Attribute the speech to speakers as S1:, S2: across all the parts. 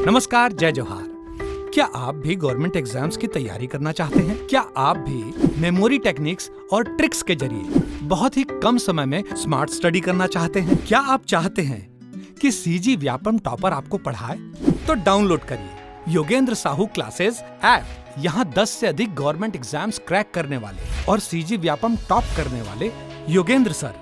S1: नमस्कार, जय जोहार। क्या आप भी गवर्नमेंट एग्जाम्स की तैयारी करना चाहते हैं? क्या आप भी मेमोरी टेक्निक्स और ट्रिक्स के जरिए बहुत ही कम समय में स्मार्ट स्टडी करना चाहते हैं? क्या आप चाहते हैं कि सीजी व्यापम टॉपर आपको पढ़ाए? तो डाउनलोड करिए योगेंद्र साहू क्लासेस ऐप। यहाँ 10 से अधिक गवर्नमेंट एग्जाम्स क्रैक करने वाले और सीजी व्यापम टॉप करने वाले योगेंद्र सर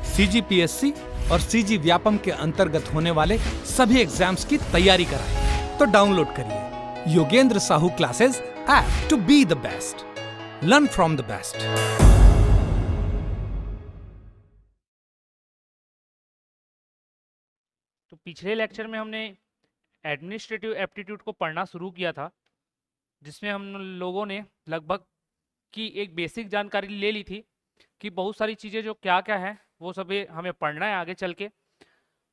S1: सीजीपीएससी और सीजी व्यापम के अंतर्गत होने वाले सभी एग्जाम्स की तैयारी कराएं। तो डाउनलोड करिए Yogendra Sahu classes app to be the best, learn from the best.
S2: तो पिछले लेक्चर में हमने एडमिनिस्ट्रेटिव एप्टीट्यूड को पढ़ना शुरू किया था, जिसमें हम लोगों ने लगभग की एक बेसिक जानकारी ले ली थी कि बहुत सारी चीज़ें जो क्या क्या है वो सभी हमें पढ़ना है आगे चल के।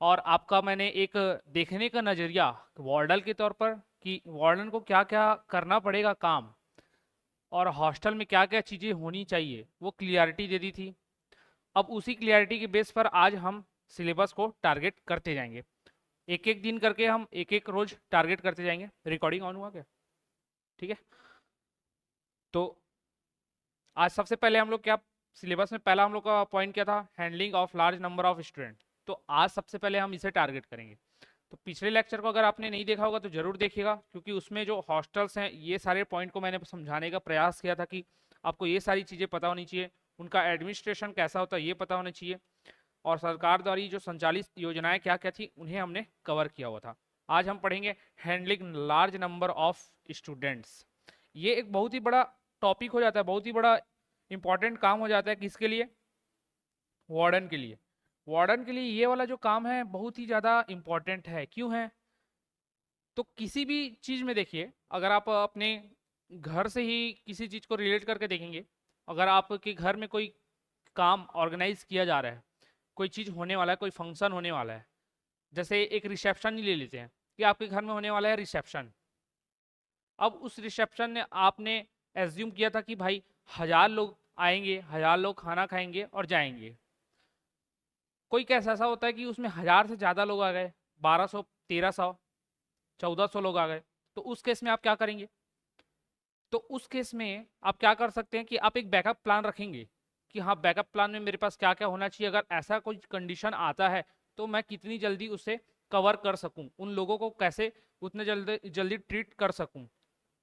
S2: और आपका मैंने एक देखने का नज़रिया वार्डन के तौर पर कि वार्डन को क्या क्या करना पड़ेगा काम, और हॉस्टल में क्या क्या चीज़ें होनी चाहिए वो क्लियरिटी दे दी थी। अब उसी क्लियरिटी के बेस पर आज हम सिलेबस को टारगेट करते जाएंगे, एक एक दिन करके हम एक एक रोज टारगेट करते जाएंगे। रिकॉर्डिंग ऑन हुआ क्या? ठीक है। तो आज सबसे पहले हम लोग क्या सिलेबस में पहला हम लोग का पॉइंट क्या था? Handling of large number of student. तो आज सबसे पहले हम इसे टारगेट करेंगे। तो पिछले लेक्चर को अगर आपने नहीं देखा होगा तो जरूर देखिएगा, क्योंकि उसमें जो हॉस्टल्स हैं ये सारे पॉइंट को मैंने समझाने का प्रयास किया था कि आपको ये सारी चीज़ें पता होनी चाहिए, उनका एडमिनिस्ट्रेशन कैसा होता है ये पता होना चाहिए, और सरकार द्वारा जो संचालित योजनाएं क्या क्या थी उन्हें हमने कवर किया हुआ था। आज हम पढ़ेंगे handling large number of students. ये एक बहुत ही बड़ा टॉपिक हो जाता है, बहुत ही बड़ा इंपॉर्टेंट काम हो जाता है। किसके लिए? वार्डन के लिए। वार्डन के लिए ये वाला जो काम है बहुत ही ज़्यादा इंपॉर्टेंट है। क्यों है? तो किसी भी चीज़ में देखिए, अगर आप अपने घर से ही किसी चीज़ को रिलेट करके देखेंगे, अगर आपके घर में कोई काम ऑर्गेनाइज किया जा रहा है, कोई चीज़ होने वाला है, कोई फंक्शन होने वाला है, जैसे एक रिसेप्शन ही ले लेते हैं कि आपके घर में होने वाला है रिसेप्शन। अब उस रिसेप्शन ने आपने एज्यूम किया था कि भाई 1000 लोग आएंगे, 1000 लोग खाना खाएंगे और जाएंगे। कोई कैसा ऐसा होता है कि उसमें 1000 से ज़्यादा लोग आ गए, 1200, 1300, 1400 लोग आ गए, तो उस केस में आप क्या करेंगे? तो उस केस में आप क्या कर सकते हैं कि आप एक बैकअप प्लान रखेंगे कि हाँ, बैकअप प्लान में मेरे पास क्या क्या होना चाहिए, अगर ऐसा कोई कंडीशन आता है तो मैं कितनी जल्दी उसे कवर कर सकूं, उन लोगों को कैसे उतने जल्दी जल्दी ट्रीट कर सकूं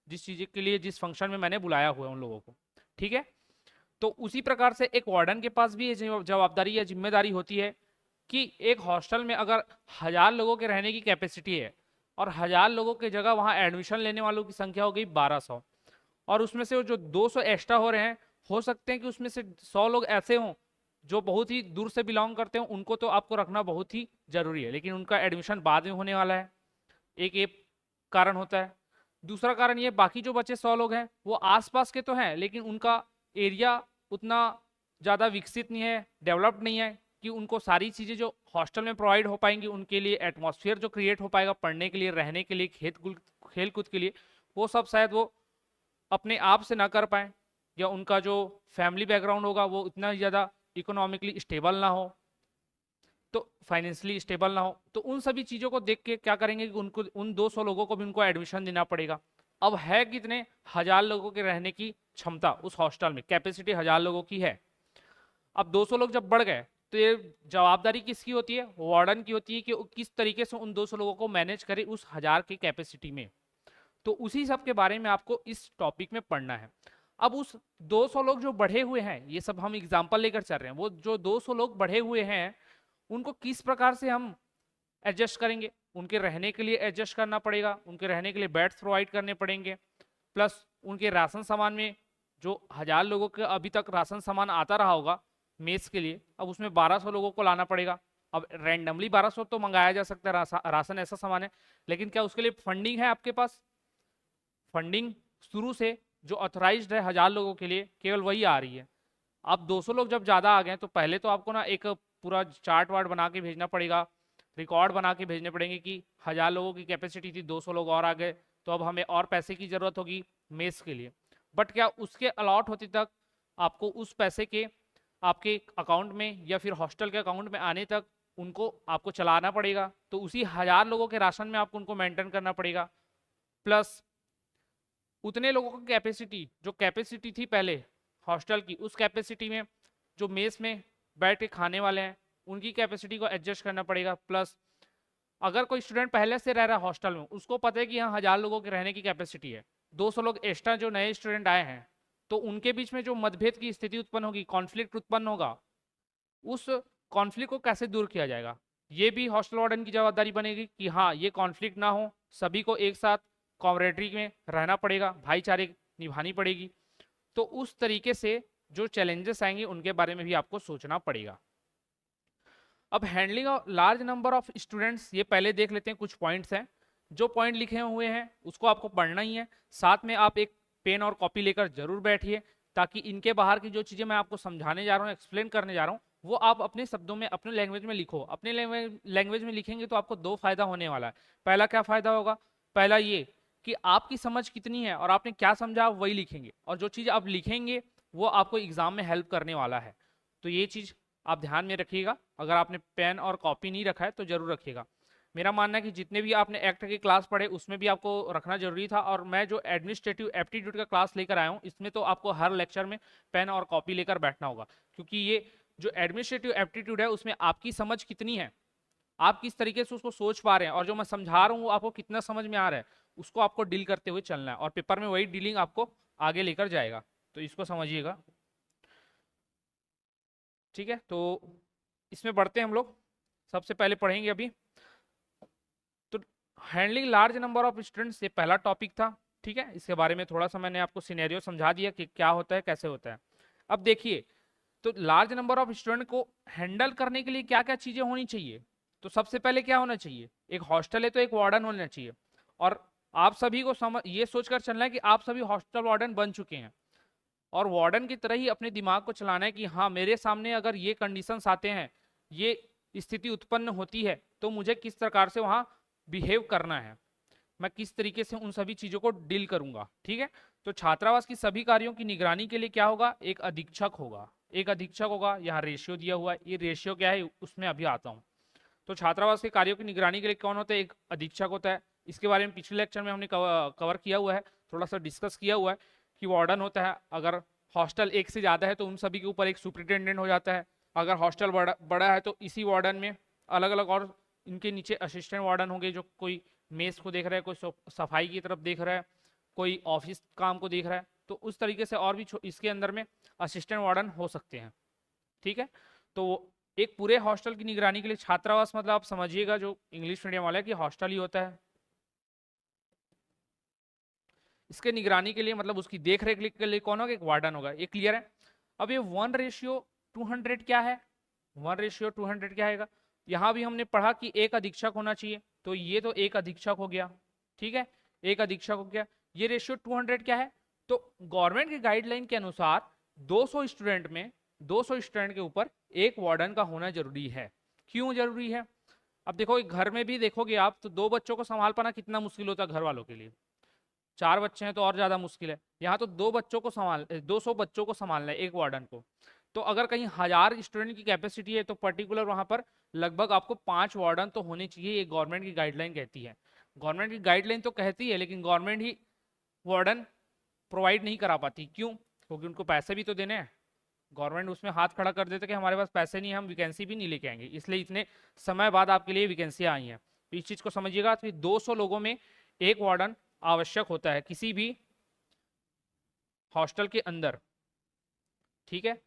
S2: जिस चीज़ के लिए, जिस फंक्शन में मैंने बुलाया हुआ है उन लोगों को। ठीक है। तो उसी प्रकार से एक वार्डन के पास भी ये जवाबदारी या जिम्मेदारी होती है कि एक हॉस्टल में अगर 1000 लोगों के रहने की कैपेसिटी है और 1000 लोगों की जगह वहाँ एडमिशन लेने वालों की संख्या हो गई 1200, और उसमें से जो 200 एक्स्ट्रा हो रहे हैं, हो सकते हैं कि उसमें से 100 लोग ऐसे हों जो बहुत ही दूर से बिलोंग करते हैं, उनको तो आपको रखना बहुत ही जरूरी है, लेकिन उनका एडमिशन बाद में होने वाला है। एक कारण होता है। दूसरा कारण ये, बाकी जो बचे 100 लोग हैं वो आसपास के तो हैं, लेकिन उनका एरिया उतना ज़्यादा विकसित नहीं है, डेवलप्ड नहीं है कि उनको सारी चीज़ें जो हॉस्टल में प्रोवाइड हो पाएंगी, उनके लिए एटमॉस्फेयर जो क्रिएट हो पाएगा पढ़ने के लिए, रहने के लिए, खेल कूद के लिए, वो सब शायद वो अपने आप से ना कर पाए, या उनका जो फैमिली बैकग्राउंड होगा वो इतना ज़्यादा इकोनॉमिकली स्टेबल ना हो, तो फाइनेंशियली स्टेबल ना हो। तो उन सभी चीज़ों को देख के क्या करेंगे कि उनको, उन 200 लोगों को भी उनको एडमिशन देना पड़ेगा। अब है कितने? 1000 लोगों के रहने की क्षमता उस हॉस्टल में, कैपेसिटी 1000 लोगों की है। अब 200 लोग जब बढ़ गए तो ये जवाबदारी किसकी होती है? वार्डन की होती है कि वो किस तरीके से उन 200 लोगों को मैनेज करे उस 1000 की कैपेसिटी में। तो उसी सब के बारे में आपको इस टॉपिक में पढ़ना है। अब उस 200 लोग जो बढ़े हुए हैं, ये सब हम एग्जाम्पल लेकर चल रहे हैं, वो जो 200 लोग बढ़े हुए हैं उनको किस प्रकार से हम एडजस्ट करेंगे? उनके रहने के लिए एडजस्ट करना पड़ेगा, उनके रहने के लिए बेड्स प्रोवाइड करने पड़ेंगे, प्लस उनके राशन सामान में जो 1000 लोगों के अभी तक राशन सामान आता रहा होगा मेस के लिए, अब उसमें 1200 लोगों को लाना पड़ेगा। अब रैंडमली 1200 तो मंगाया जा सकता है, राशन ऐसा सामान है, लेकिन क्या उसके लिए फंडिंग है आपके पास? फंडिंग शुरू से जो ऑथराइज्ड है 1000 लोगों के लिए केवल वही आ रही है। अब 200 लोग जब ज़्यादा आ गए तो पहले तो आपको ना एक पूरा चार्ट वार्ट बना के भेजना पड़ेगा, रिकॉर्ड बना के भेजने पड़ेंगे कि 1000 लोगों की कैपेसिटी थी, 200 लोग और आ गए, तो अब हमें और पैसे की ज़रूरत होगी मेस के लिए। बट क्या उसके अलॉट होते तक आपको उस पैसे के आपके अकाउंट में या फिर हॉस्टल के अकाउंट में आने तक उनको आपको चलाना पड़ेगा, तो उसी 1000 लोगों के राशन में आपको उनको मेंटेन करना पड़ेगा, प्लस उतने लोगों की कैपेसिटी, जो कैपेसिटी थी पहले हॉस्टल की, उस कैपेसिटी में जो मेस में बैठ के खाने वाले हैं उनकी कैपेसिटी को एडजस्ट करना पड़ेगा। प्लस अगर कोई स्टूडेंट पहले से रह रहा है हॉस्टल में, उसको पता है कि यहाँ 1000 लोगों के रहने की कैपेसिटी है, 200 लोग एक्स्ट्रा जो नए स्टूडेंट आए हैं, तो उनके बीच में जो मतभेद की स्थिति उत्पन्न होगी, कॉन्फ्लिक्ट उत्पन्न होगा, उस कॉन्फ्लिक्ट को कैसे दूर किया जाएगा, ये भी हॉस्टल वार्डन की जवाबदारी बनेगी कि हाँ ये कॉन्फ्लिक्ट ना हो, सभी को एक साथ कॉमरेडरी में रहना पड़ेगा, भाईचारे निभानी पड़ेगी। तो उस तरीके से जो चैलेंजेस आएंगे उनके बारे में भी आपको सोचना पड़ेगा। अब handling of large number of students, ये पहले देख लेते हैं, कुछ पॉइंट्स हैं, जो पॉइंट लिखे हुए हैं उसको आपको पढ़ना ही है, साथ में आप एक पेन और कॉपी लेकर जरूर बैठिए, ताकि इनके बाहर की जो चीज़ें मैं आपको समझाने जा रहा हूँ, एक्सप्लेन करने जा रहा हूँ, वो आप अपने शब्दों में, अपने लैंग्वेज में लिखो। अपने लैंग्वेज में लिखेंगे तो आपको 2 फायदा होने वाला है। पहला क्या फायदा होगा? पहला ये कि आपकी समझ कितनी है और आपने क्या समझा आप वही लिखेंगे, और जो चीज़ आप लिखेंगे वो आपको एग्जाम में हेल्प करने वाला है। तो ये चीज़ आप ध्यान में रखिएगा। अगर आपने पेन और कॉपी नहीं रखा है तो जरूर रखिएगा। मेरा मानना है कि जितने भी आपने एक्ट की क्लास पढ़े उसमें भी आपको रखना जरूरी था, और मैं जो एडमिनिस्ट्रेटिव एप्टीट्यूड का क्लास लेकर आया हूँ इसमें तो आपको हर लेक्चर में पेन और कॉपी लेकर बैठना होगा, क्योंकि ये जो एडमिनिस्ट्रेटिव एप्टीट्यूड है उसमें आपकी समझ कितनी है, आप किस तरीके से उसको सोच पा रहे हैं, और जो मैं समझा रहा हूँ वो आपको कितना समझ में आ रहा है, उसको आपको डील करते हुए चलना है, और पेपर में वही डीलिंग आपको आगे लेकर जाएगा। तो इसको समझिएगा, ठीक है। तो इसमें बढ़ते हैं हम लोग। सबसे पहले पढ़ेंगे अभी तो handling large number of students, ये पहला टॉपिक था, ठीक है। इसके बारे में थोड़ा सा मैंने आपको सिनेरियो समझा दिया कि क्या होता है, कैसे होता है। अब देखिए, तो लार्ज नंबर ऑफ स्टूडेंट को हैंडल करने के लिए क्या क्या चीजें होनी चाहिए। तो सबसे पहले क्या होना चाहिए, एक हॉस्टल है तो एक वार्डन होना चाहिए, और आप सभी को ये सोचकर चलना है कि आप सभी हॉस्टल वार्डन बन चुके हैं, और वार्डन की तरह ही अपने दिमाग को चलाना है कि हाँ मेरे सामने अगर ये कंडीशंस आते हैं, ये स्थिति उत्पन्न होती है, तो मुझे किस प्रकार से वहाँ बिहेव करना है, मैं किस तरीके से उन सभी चीज़ों को डील करूंगा, ठीक है। तो छात्रावास की सभी कार्यों की निगरानी के लिए क्या होगा, एक अधीक्षक होगा, एक अधीक्षक होगा। यहाँ रेशियो दिया हुआ है, ये रेशियो क्या है उसमें अभी आता हूँ। तो छात्रावास के कार्यों की निगरानी के लिए कौन होता है, एक अधीक्षक होता है। इसके बारे में पिछले लेक्चर में हमने कवर किया हुआ है, थोड़ा सा डिस्कस किया हुआ है कि वार्डन होता है, अगर हॉस्टल एक से ज़्यादा है तो उन सभी के ऊपर एक सुपरिटेंडेंट हो जाता है, अगर हॉस्टल बड़ा है तो इसी वार्डन में अलग अलग और इनके नीचे असिस्टेंट वार्डन होंगे, जो कोई मेस को देख रहा है, कोई सफाई की तरफ देख रहा है, कोई ऑफिस काम को देख रहा है, तो उस तरीके से और भी इसके अंदर में असिस्टेंट वार्डन हो सकते हैं, ठीक है। तो एक पूरे हॉस्टल की निगरानी के लिए छात्रावास मतलब आप समझिएगा जो इंग्लिश मीडियम वाला है कि हॉस्टल ही होता है। इसके निगरानी के लिए मतलब उसकी देख रेख के लिए कौन होगा, एक वार्डन होगा, ये क्लियर है। अब ये 1:200 क्या है, 1:200 क्या है, यहाँ भी हमने पढ़ा कि एक अधीक्षक होना चाहिए, तो ये तो एक अधीक्षक हो गया, ठीक है, एक अधीक्षक हो गया। ये रेशियो 200 क्या है, तो गवर्नमेंट की गाइडलाइन के अनुसार 200 स्टूडेंट में 200 स्टूडेंट के ऊपर एक वार्डन का होना जरूरी है। क्यों जरूरी है, अब देखो घर में भी देखोगे आप तो 2 बच्चों को संभाल पाना कितना मुश्किल होता है घर वालों के लिए, 4 बच्चे हैं तो और ज्यादा मुश्किल है, यहाँ तो 200 बच्चों को संभालना है एक वार्डन को। तो अगर कहीं 1000 स्टूडेंट की कैपेसिटी है तो पर्टिकुलर वहां पर लगभग आपको 5 वार्डन तो होने चाहिए, ये गवर्नमेंट की गाइडलाइन कहती है। गवर्नमेंट की गाइडलाइन तो कहती है लेकिन गवर्नमेंट ही वार्डन प्रोवाइड नहीं करा पाती, क्यों, क्योंकि उनको पैसे भी तो देने हैं। गवर्नमेंट उसमें हाथ खड़ा कर देते कि हमारे पास पैसे नहीं है, हम वैकेंसी भी नहीं लेके आएंगे, इसलिए इतने समय बाद आपके लिए वैकेंसियां आई हैं। तो इस चीज को समझिएगा, तो 200 लोगों में एक वार्डन आवश्यक होता है किसी भी हॉस्टल के अंदर, ठीक है।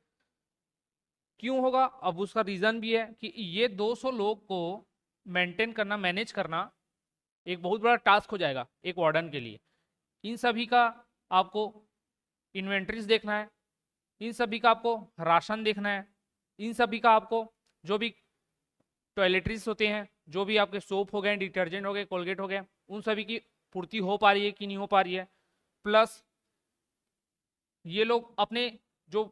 S2: क्यों होगा, अब उसका रीजन भी है कि ये 200 लोग को मेंटेन करना, मैनेज करना एक बहुत बड़ा टास्क हो जाएगा एक वार्डन के लिए। इन सभी का आपको इन्वेंट्रीज देखना है, इन सभी का आपको राशन देखना है, इन सभी का आपको जो भी टॉयलेटरीज होते हैं, जो भी आपके सोप हो गए, डिटर्जेंट हो गए, कोलगेट हो गए, उन सभी की पूर्ति हो पा रही है कि नहीं हो पा रही है। प्लस ये लोग अपने जो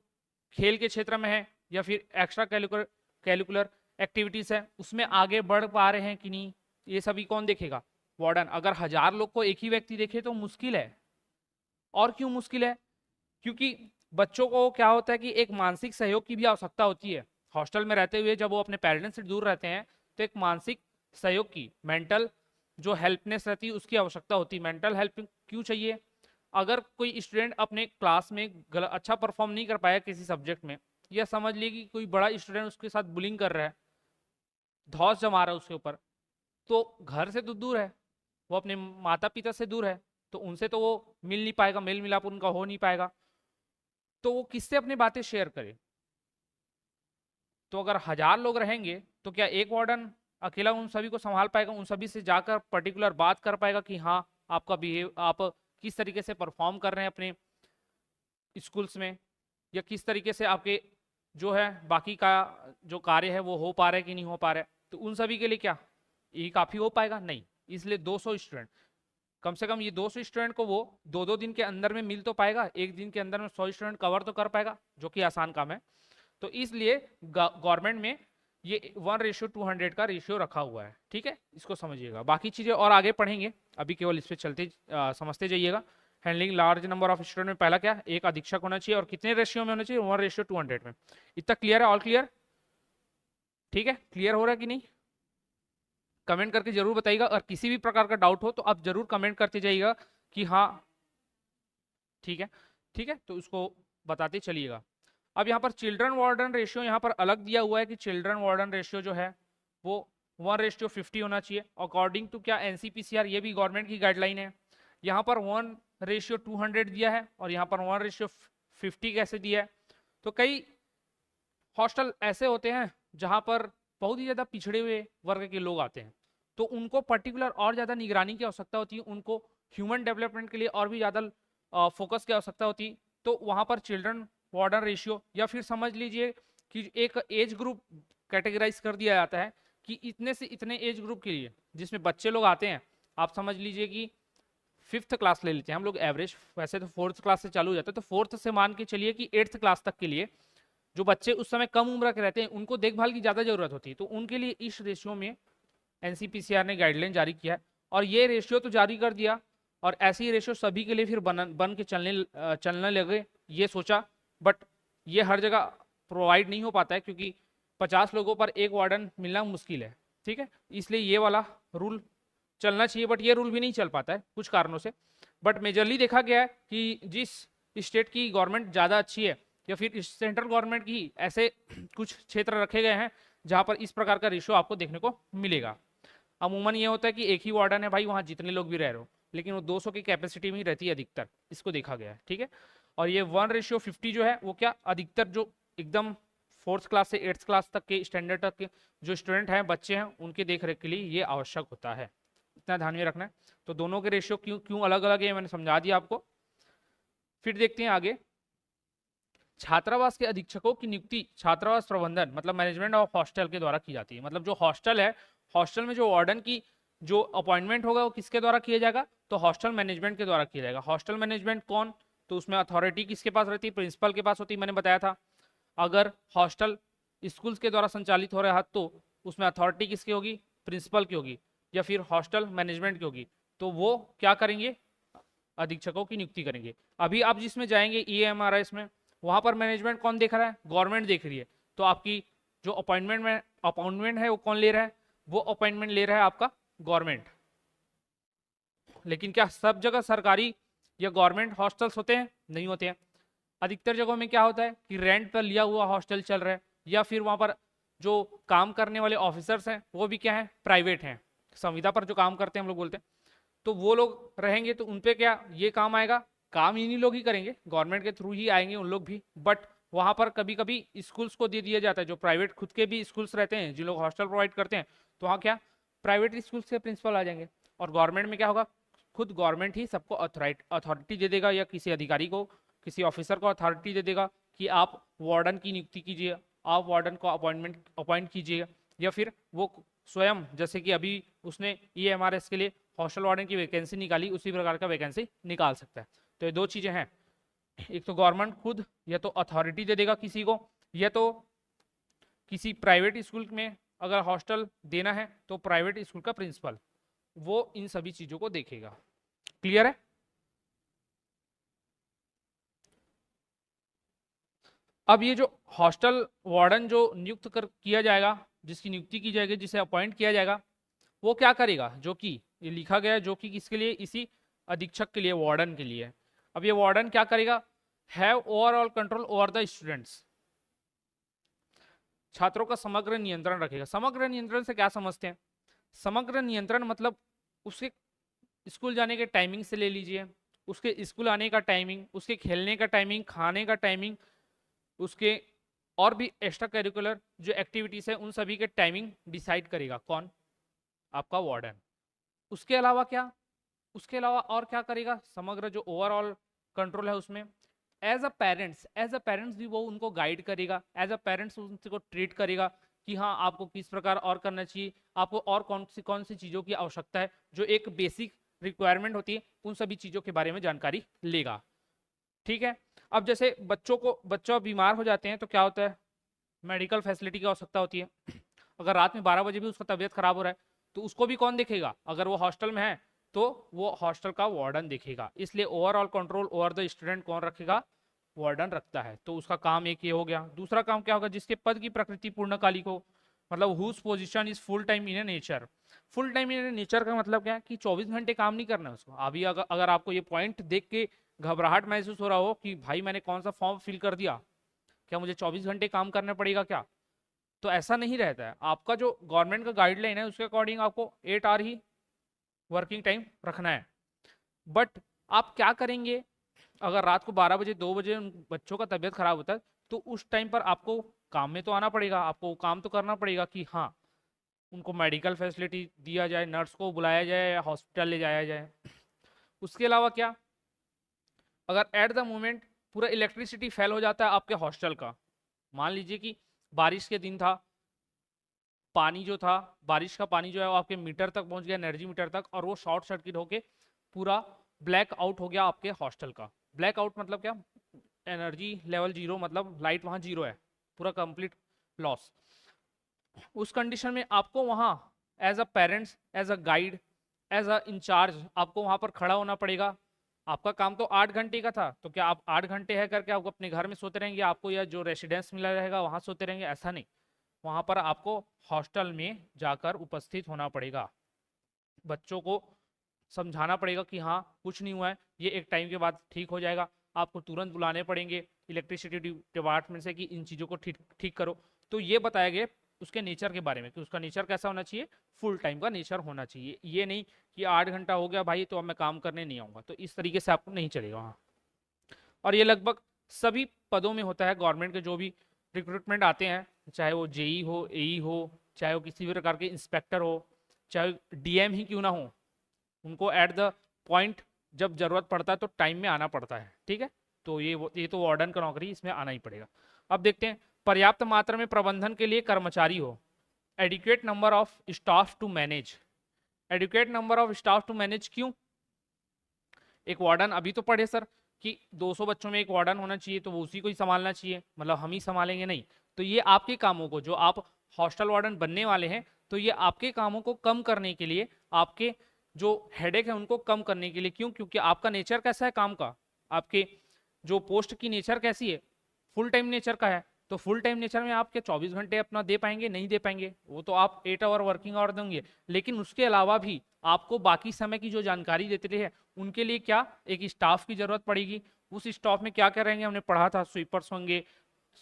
S2: खेल के क्षेत्र में है या फिर एक्स्ट्रा कैलिकुलर एक्टिविटीज है उसमें आगे बढ़ पा रहे हैं कि नहीं, ये सभी कौन देखेगा, वार्डन। अगर 1000 लोग को एक ही व्यक्ति देखे तो मुश्किल है। और क्यों मुश्किल है, क्योंकि बच्चों को क्या होता है कि एक मानसिक सहयोग की भी आवश्यकता होती है हॉस्टल में रहते हुए जब वो अपने पेरेंट्स से दूर रहते हैं तो एक मानसिक सहयोग की, मेंटल जो हेल्पनेस रहती है उसकी आवश्यकता होती है। मेंटल हेल्प क्यों चाहिए? अगर कोई स्टूडेंट अपने क्लास में अच्छा परफॉर्म नहीं कर पाया किसी सब्जेक्ट में, या समझ लीजिए कि कोई बड़ा स्टूडेंट उसके साथ बुलिंग कर रहा है, धौंस जमा रहा है उसके ऊपर, तो घर से तो दूर है, वो अपने माता पिता से दूर है, तो उनसे तो वो मिल नहीं पाएगा, मेल मिलाप उनका हो नहीं पाएगा, तो वो किससे अपनी बातें शेयर करे? तो अगर 1000 लोग रहेंगे तो क्या एक वार्डन अकेला उन सभी को संभाल पाएगा? उन सभी से जाकर पर्टिकुलर बात कर पाएगा कि हाँ आपका बिहेव, आप किस तरीके से परफॉर्म कर रहे हैं अपने स्कूल्स में, या किस तरीके से आपके जो है बाकी का जो कार्य है वो हो पा रहा है कि नहीं हो पा रहा है? तो उन सभी के लिए क्या ये काफ़ी हो पाएगा? नहीं। इसलिए 200 स्टूडेंट, कम से कम ये 200 स्टूडेंट को वो 2-2 दिन के अंदर में मिल तो पाएगा, एक दिन के अंदर में 100 स्टूडेंट कवर तो कर पाएगा, जो कि आसान काम है। तो इसलिए गवर्नमेंट में ये 1:200 का रेशियो रखा हुआ है। ठीक है, इसको समझिएगा, बाकी चीज़ें और आगे पढ़ेंगे, अभी केवल इस पे चलते समझते जाइएगा। Handling large number of student में पहला क्या, एक अधीक्षक होना चाहिए, और कितने रेशियो में होना चाहिए? 1:200 में। इतना क्लियर है? All clear? ठीक है, क्लियर हो रहा है कि नहीं? कमेंट करके जरूर बताइएगा, और किसी भी प्रकार का डाउट हो तो आप जरूर कमेंट करते जाइएगा कि हाँ ठीक है। ठीक है, तो उसको बताते चलिएगा। अब यहाँ पर चिल्ड्रन वार्डन रेशियो यहाँ पर अलग दिया हुआ है कि चिल्ड्रन वार्डन रेशियो जो है वो 1:50 होना चाहिए अकॉर्डिंग टू क्या, एनसीपीसीआर, ये भी गवर्नमेंट की गाइडलाइन है। यहाँ पर 1:200 दिया है, और यहाँ पर 1:50 कैसे दिया है? तो कई हॉस्टल ऐसे होते हैं जहाँ पर बहुत ही ज़्यादा पिछड़े हुए वर्ग के लोग आते हैं, तो उनको पर्टिकुलर और ज़्यादा निगरानी की आवश्यकता होती है, उनको ह्यूमन डेवलपमेंट के लिए और भी ज़्यादा फोकस की आवश्यकता होती है। तो वहाँ पर चिल्ड्रन वार्डन रेशियो, या फिर समझ लीजिए कि एक एज ग्रुप कैटेगराइज कर दिया जाता है कि इतने से इतने एज ग्रुप के लिए जिसमें बच्चे लोग आते हैं, आप समझ लीजिए कि 5th क्लास ले लेते हैं हम लोग एवरेज, वैसे तो 4th क्लास से चालू हो जाता है, तो 4th से मान के चलिए कि 8th क्लास तक के लिए जो बच्चे उस समय कम उम्र के रहते हैं, उनको देखभाल की ज़्यादा जरूरत होती है, तो उनके लिए इस रेशियो में एनसीपीसीआर ने गाइडलाइन जारी किया है, और ये रेशियो तो जारी कर दिया, और ऐसी रेशियो सभी के लिए फिर बन के चलने लगे, ये सोचा, बट ये हर जगह प्रोवाइड नहीं हो पाता है, क्योंकि 50 लोगों पर एक वार्डन मिलना मुश्किल है। ठीक है, इसलिए ये वाला रूल चलना चाहिए, बट ये रूल भी नहीं चल पाता है कुछ कारणों से। बट मेजरली देखा गया है कि जिस स्टेट की गवर्नमेंट ज़्यादा अच्छी है, या फिर सेंट्रल गवर्नमेंट की ऐसे कुछ क्षेत्र रखे गए हैं जहाँ पर इस प्रकार का रेशियो आपको देखने को मिलेगा। अमूमन ये होता है कि एक ही वार्डन है भाई, वहाँ जितने लोग भी रह रहे हो, लेकिन वो 200 की कैपेसिटी में ही रहती है अधिकतर, इसको देखा गया है। ठीक है, और ये 1:50 जो है वो क्या, अधिकतर जो एकदम 4th क्लास से 8th क्लास तक के स्टैंडर्ड तक के जो स्टूडेंट हैं, बच्चे हैं, उनके देख रेख के लिए ये आवश्यक होता है, इतना ध्यान में रखना है। तो दोनों के रेशियो क्यों क्यों अलग अलग है मैंने समझा दिया आपको। फिर देखते हैं आगे, छात्रावास के अधीक्षकों की नियुक्ति छात्रावास प्रबंधन मतलब मैनेजमेंट ऑफ हॉस्टल के द्वारा की जाती है। मतलब जो हॉस्टल है, हॉस्टल में जो वार्डन की जो अपॉइंटमेंट होगा वो किसके द्वारा किया जाएगा? तो हॉस्टल मैनेजमेंट के द्वारा किया जाएगा। हॉस्टल मैनेजमेंट कौन? तो उसमें अथॉरिटी किसके पास रहती है? प्रिंसिपल के पास होती है, मैंने बताया था। अगर हॉस्टल स्कूल्स के द्वारा संचालित हो रहा है तो उसमें अथॉरिटी किसकी होगी? प्रिंसिपल की होगी, या फिर हॉस्टल मैनेजमेंट की होगी। तो वो क्या करेंगे? अधीक्षकों की नियुक्ति करेंगे। अभी आप जिसमें जाएंगे EMRS में, वहां पर मैनेजमेंट कौन देख रहा है? गवर्नमेंट देख रही है। तो आपकी जो अपॉइंटमेंट है वो कौन ले रहा है? वो अपॉइंटमेंट ले रहा है आपका गवर्नमेंट। लेकिन क्या सब जगह सरकारी या गवर्नमेंट हॉस्टल्स होते हैं? नहीं होते हैं। अधिकतर जगहों में क्या होता है कि रेंट पर लिया हुआ हॉस्टल चल रहा है, या फिर वहां पर जो काम करने वाले ऑफिसर्स हैं वो भी क्या है? प्राइवेट हैं, संविदा पर जो काम करते हैं हम लोग बोलते हैं। तो वो लोग रहेंगे तो उनपे क्या ये काम आएगा? काम इन्हीं लोग ही करेंगे, गवर्नमेंट के थ्रू ही आएंगे उन लोग भी। बट वहां पर कभी कभी स्कूल्स को दे दिया जाता है, जो प्राइवेट खुद के भी स्कूल्स रहते हैं जिन लोग हॉस्टल प्रोवाइड करते हैं, तो वहाँ क्या प्राइवेट स्कूल्स के प्रिंसिपल आ जाएंगे। और गवर्नमेंट में क्या होगा? खुद गवर्नमेंट ही सबको अथॉरिटी दे देगा, या किसी अधिकारी को, किसी ऑफिसर को अथॉरिटी दे देगा कि आप वार्डन की नियुक्ति कीजिए, आप वार्डन को अपॉइंट कीजिए, या फिर वो स्वयं, जैसे कि अभी उसने EMRS के लिए हॉस्टल वार्डन की वैकेंसी निकाली, उसी प्रकार का वैकेंसी निकाल सकता है। तो ये दो चीजें हैं, एक तो गवर्नमेंट खुद या तो अथॉरिटी दे देगा किसी को, या तो किसी प्राइवेट स्कूल में अगर हॉस्टल देना है तो प्राइवेट स्कूल का प्रिंसिपल वो इन सभी चीजों को देखेगा। क्लियर है? अब ये जो हॉस्टल वार्डन जो नियुक्त कर किया जाएगा, जिसकी नियुक्ति की जाएगी, जिसे अपॉइंट किया जाएगा, वो क्या करेगा, जो कि ये लिखा गया है, जो कि किसके लिए, इसी अधीक्षक के लिए, वार्डन के लिए। अब ये वार्डन क्या करेगा, have overall control over the students, छात्रों का समग्र नियंत्रण रखेगा। समग्र नियंत्रण से क्या समझते हैं? समग्र नियंत्रण मतलब उसके स्कूल जाने के टाइमिंग से ले लीजिए, उसके स्कूल आने का टाइमिंग, उसके खेलने का टाइमिंग, खाने का टाइमिंग, उसके और भी एक्स्ट्रा करिकुलर जो एक्टिविटीज है उन सभी के टाइमिंग डिसाइड करेगा। कौन? आपका वार्डन। उसके अलावा क्या, उसके अलावा और क्या करेगा? समग्र जो ओवरऑल कंट्रोल है उसमें एज अ पेरेंट्स भी वो उनको गाइड करेगा, एज अ पेरेंट्स उनको ट्रीट करेगा कि हाँ आपको किस प्रकार और करना चाहिए, आपको और कौन सी चीज़ों की आवश्यकता है, जो एक बेसिक रिक्वायरमेंट होती है, उन सभी चीज़ों के बारे में जानकारी लेगा। ठीक है। अब जैसे बच्चों बीमार हो जाते हैं तो क्या होता है, मेडिकल फैसिलिटी की आवश्यकता होती है। अगर रात में 12 बजे भी उसका तबीयत खराब हो रहा है तो उसको भी कौन देखेगा? अगर वो हॉस्टल में है तो वो हॉस्टल का वार्डन देखेगा। इसलिए overall control over the student कौन रखेगा? वार्डन रखता है। तो उसका काम एक ये हो गया। दूसरा काम क्या होगा? जिसके पद की प्रकृति पूर्णकालिक हो, मतलब whose position is full time in nature. Full time in nature का मतलब क्या है कि 24 घंटे काम नहीं करना है उसको। अभी अगर आपको ये पॉइंट देख के घबराहट महसूस हो रहा हो कि भाई मैंने कौन सा फॉर्म फिल कर दिया, क्या मुझे 24 घंटे काम करना पड़ेगा क्या? तो ऐसा नहीं रहता है। आपका जो गवर्नमेंट का गाइडलाइन है उसके अकॉर्डिंग आपको 8 आवर ही वर्किंग टाइम रखना है। बट आप क्या करेंगे, अगर रात को 12 बजे 2 बजे उन बच्चों का तबीयत खराब होता है तो उस टाइम पर आपको काम में तो आना पड़ेगा, आपको काम तो करना पड़ेगा कि हाँ उनको मेडिकल फैसिलिटी दिया जाए, नर्स को बुलाया जाए या हॉस्पिटल ले जाया जाए। उसके अलावा क्या, अगर एट द मोमेंट पूरा इलेक्ट्रिसिटी फेल हो जाता है आपके हॉस्टल का, मान लीजिए कि बारिश के दिन था, पानी जो था, बारिश का पानी जो है वो आपके मीटर तक पहुंच गया, एनर्जी मीटर तक, और वो शॉर्ट सर्किट होके पूरा ब्लैक आउट हो गया आपके हॉस्टल का। ब्लैक आउट मतलब क्या? एनर्जी लेवल जीरो, मतलब लाइट वहां जीरो है, पूरा कंप्लीट लॉस। उस कंडीशन में आपको वहां as a parents, as a guide, as a incharge आपको वहां पर खड़ा होना पड़ेगा। आपका काम तो 8 घंटे का था, तो क्या आप 8 घंटे है करके आपको अपने घर में सोते रहेंगे, आपको या जो रेसिडेंस मिला रहेगा वहां सोते रहेंगे? ऐसा नहीं, वहां पर आपको हॉस्टल में जाकर उपस्थित होना पड़ेगा। बच्चों को समझाना पड़ेगा कि हाँ कुछ नहीं हुआ है, ये एक टाइम के बाद ठीक हो जाएगा। आपको तुरंत बुलाने पड़ेंगे इलेक्ट्रिसिटी डिपार्टमेंट से कि इन चीज़ों को ठीक ठीक करो। तो ये बताया गया उसके नेचर के बारे में कि उसका नेचर कैसा होना चाहिए, फुल टाइम का नेचर होना चाहिए। ये नहीं कि 8 घंटा हो गया भाई तो अब मैं काम करने नहीं आऊँगा, तो इस तरीके से आपको नहीं चलेगा वहाँ। और ये लगभग सभी पदों में होता है। गवर्नमेंट के जो भी रिक्रूटमेंट आते हैं, चाहे वो जेई हो, एई हो, चाहे वो किसी भी प्रकार के इंस्पेक्टर हो, चाहे डीएम ही क्यों ना हो, उनको एट द पॉइंट जब जरूरत पड़ता है तो टाइम में आना पड़ता है। ठीक है। तो ये तो वार्डन का नौकरी, इसमें आना ही पड़ेगा। अब देखते हैं, पर्याप्त मात्रा में प्रबंधन के लिए कर्मचारी हो, adequate number of staff to manage. Adequate number of staff to manage क्यों? एक वार्डन, अभी तो पढ़े सर कि 200 बच्चों में एक वार्डन होना चाहिए, तो वो उसी को ही संभालना चाहिए, मतलब हम ही संभालेंगे? नहीं। तो ये आपके कामों को, जो आप हॉस्टल वार्डन बनने वाले हैं, तो ये आपके कामों को कम करने के लिए, आपके जो हेडेक है उनको कम करने के लिए। क्यों? क्योंकि आपका नेचर कैसा है काम का, आपके जो पोस्ट की नेचर कैसी है, फुल टाइम नेचर का है। तो फुल टाइम नेचर में आप क्या 24 घंटे अपना दे पाएंगे? नहीं दे पाएंगे। वो तो आप 8 आवर वर्किंग आवर देंगे, लेकिन उसके अलावा भी आपको बाकी समय की जो जानकारी देते रहे, उनके लिए क्या एक स्टाफ की जरूरत पड़ेगी। उस स्टाफ में क्या क्या रहेंगे? हमने पढ़ा था, स्वीपर्स होंगे,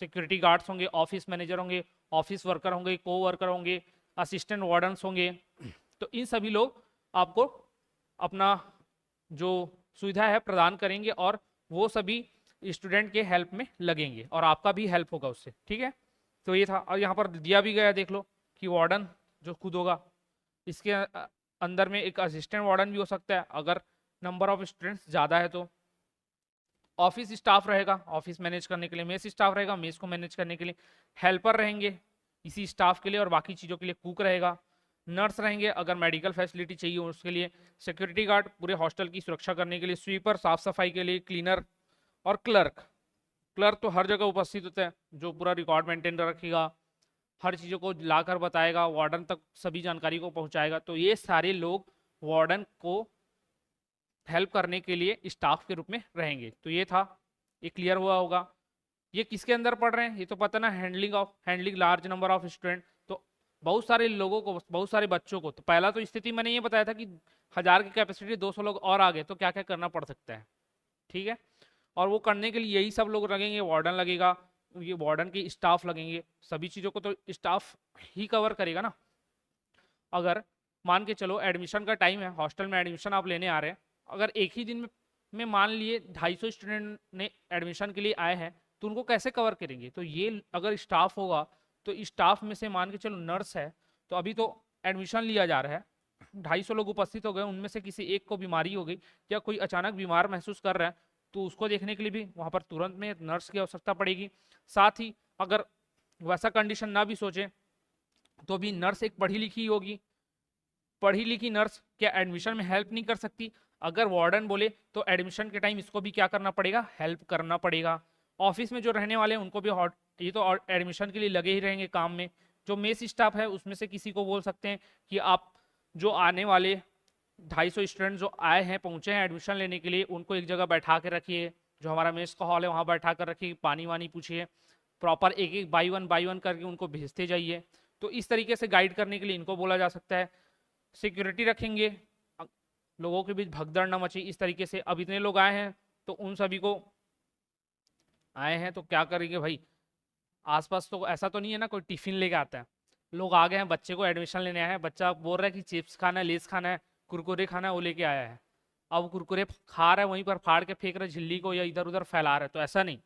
S2: सिक्योरिटी गार्ड्स होंगे, ऑफिस मैनेजर होंगे, ऑफिस वर्कर होंगे, को वर्कर होंगे, असिस्टेंट वार्डन्स होंगे। तो इन सभी लोग आपको अपना जो सुविधा है प्रदान करेंगे और वो सभी स्टूडेंट के हेल्प में लगेंगे और आपका भी हेल्प होगा उससे। ठीक है। तो ये था। और यहाँ पर दिया भी गया, देख लो कि वार्डन जो खुद होगा, इसके अंदर में एक असिस्टेंट वार्डन भी हो सकता है अगर नंबर ऑफ स्टूडेंट्स ज़्यादा है तो। ऑफिस स्टाफ रहेगा ऑफिस मैनेज करने के लिए, मेस स्टाफ रहेगा मेस को मैनेज करने के लिए, हेल्पर रहेंगे इसी स्टाफ के लिए और बाकी चीज़ों के लिए कुक रहेगा, नर्स रहेंगे अगर मेडिकल फैसिलिटी चाहिए उसके लिए, सिक्योरिटी गार्ड पूरे हॉस्टल की सुरक्षा करने के लिए, स्वीपर साफ सफाई के लिए, क्लीनर और क्लर्क। क्लर्क तो हर जगह उपस्थित होता है, जो पूरा रिकॉर्ड मेंटेन रखेगा, हर चीज़ों को लाकर बताएगा, वार्डन तक सभी जानकारी को पहुंचाएगा। तो ये सारे लोग वार्डन को हेल्प करने के लिए स्टाफ के रूप में रहेंगे। तो ये था, ये क्लियर हुआ होगा। ये किसके अंदर पढ़ रहे हैं, ये तो पता ना, handling large number of student. तो बहुत सारे लोगों को, बहुत सारे बच्चों को, तो पहला तो स्थिति मैंने ये बताया था कि 1000 की कैपेसिटी 200 लोग और आ गए तो क्या क्या करना पड़ सकता है। ठीक है, और वो करने के लिए यही सब लोग लगेंगे, वार्डन लगेगा, ये वार्डन के स्टाफ लगेंगे, सभी चीज़ों को तो स्टाफ ही कवर करेगा ना। अगर मान के चलो एडमिशन का टाइम है, हॉस्टल में एडमिशन आप लेने आ रहे हैं, अगर एक ही दिन में मान लिए 250 स्टूडेंट ने एडमिशन के लिए आए हैं, तो उनको कैसे कवर करेंगे। तो ये अगर स्टाफ होगा तो स्टाफ में से मान के चलो नर्स है, तो अभी तो एडमिशन लिया जा रहा है, 250 लोग उपस्थित हो गए, उनमें से किसी एक को बीमारी हो गई या कोई अचानक बीमार महसूस कर रहा है, तो उसको देखने के लिए भी वहाँ पर तुरंत में नर्स की आवश्यकता पड़ेगी। साथ ही अगर वैसा कंडीशन ना भी सोचे तो भी नर्स एक पढ़ी लिखी होगी, पढ़ी लिखी नर्स क्या एडमिशन में हेल्प नहीं कर सकती। अगर वार्डन बोले तो एडमिशन के टाइम इसको भी क्या करना पड़ेगा, हेल्प करना पड़ेगा। ऑफिस में जो रहने वाले हैं उनको भी ये तो एडमिशन के लिए लगे ही रहेंगे काम में। जो मेस स्टाफ है उसमें से किसी को बोल सकते हैं कि आप जो आने वाले 250 स्टूडेंट जो आए हैं, पहुंचे हैं एडमिशन लेने के लिए, उनको एक जगह बैठा के रखिए, जो हमारा मेस का हॉल है वहाँ बैठा कर रखिए, पानी वानी पूछिए, प्रॉपर एक एक बाई वन करके उनको भेजते जाइए। तो इस तरीके से गाइड करने के लिए इनको बोला जा सकता है। सिक्योरिटी रखेंगे, लोगों के बीच भगदड़ न मचे इस तरीके से। अब इतने लोग आए हैं तो उन सभी को आए हैं तो क्या करेंगे भाई, आसपास तो ऐसा तो नहीं है ना कोई टिफिन लेके आता है, लोग आ गए हैं, बच्चे को एडमिशन लेने आए हैं, बच्चा बोल रहा है कि चिप्स खाना है, लेस खाना है, कुरकुरे खाना है, वो लेके आया है। अब कुरकुरे खा रहा है, वहीं पर फाड़ के फेंक रहा है झिल्ली को या इधर उधर फैला रहा है, तो ऐसा नहीं।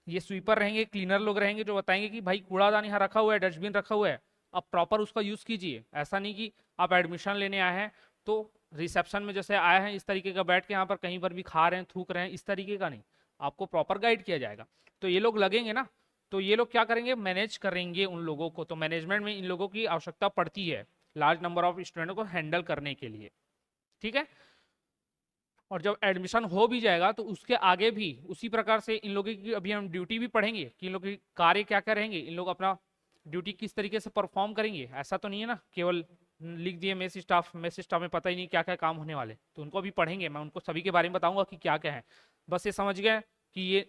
S2: ये स्वीपर रहेंगे, क्लीनर लोग रहेंगे जो बताएंगे कि भाई कूड़ादान यहाँ रखा हुआ है, डस्टबिन रखा हुआ है, अब प्रॉपर उसका यूज़ कीजिए। ऐसा नहीं कि आप एडमिशन लेने आए हैं तो रिसेप्शन में जैसे आए हैं इस तरीके का बैठ के यहाँ पर कहीं पर भी खा रहे हैं, थूक रहे हैं, इस तरीके का नहीं, आपको प्रॉपर गाइड किया जाएगा। तो ये लोग लगेंगे ना, तो ये लोग क्या करेंगे, मैनेज करेंगे उन लोगों को। तो मैनेजमेंट में इन लोगों की आवश्यकता पड़ती है लार्ज नंबर ऑफ स्टूडेंटों को हैंडल करने के लिए। ठीक है, और जब एडमिशन हो भी जाएगा तो उसके आगे भी उसी प्रकार से इन लोगों की अभी हम ड्यूटी भी पढ़ेंगे कि इन लोगों की कार्य क्या क्या रहेंगे, इन लोग अपना ड्यूटी किस तरीके से परफॉर्म करेंगे। ऐसा तो नहीं है ना केवल लिख दिए मेस स्टाफ में पता ही नहीं क्या क्या काम होने वाले, तो उनको भी पढ़ेंगे, मैं उनको सभी के बारे में बताऊंगा कि क्या क्या है। बस ये समझ गए कि ये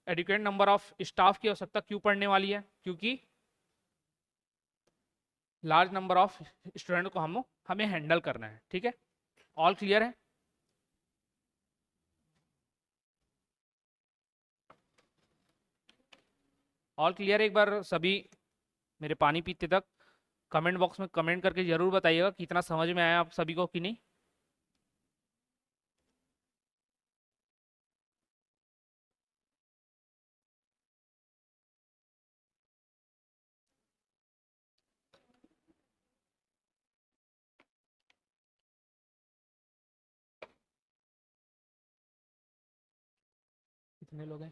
S2: एडुकेट नंबर ऑफ स्टाफ की आवश्यकता क्यों पड़ने वाली है, क्योंकि लार्ज नंबर ऑफ स्टूडेंट को हमें हैंडल करना है। ठीक है, ऑल क्लियर है। ऑल क्लियर है। एक बार सभी मेरे पानी पीते तक कमेंट बॉक्स में कमेंट करके जरूर बताइएगा कितना समझ में आया आप सभी को कि नहीं। कितने लोग हैं,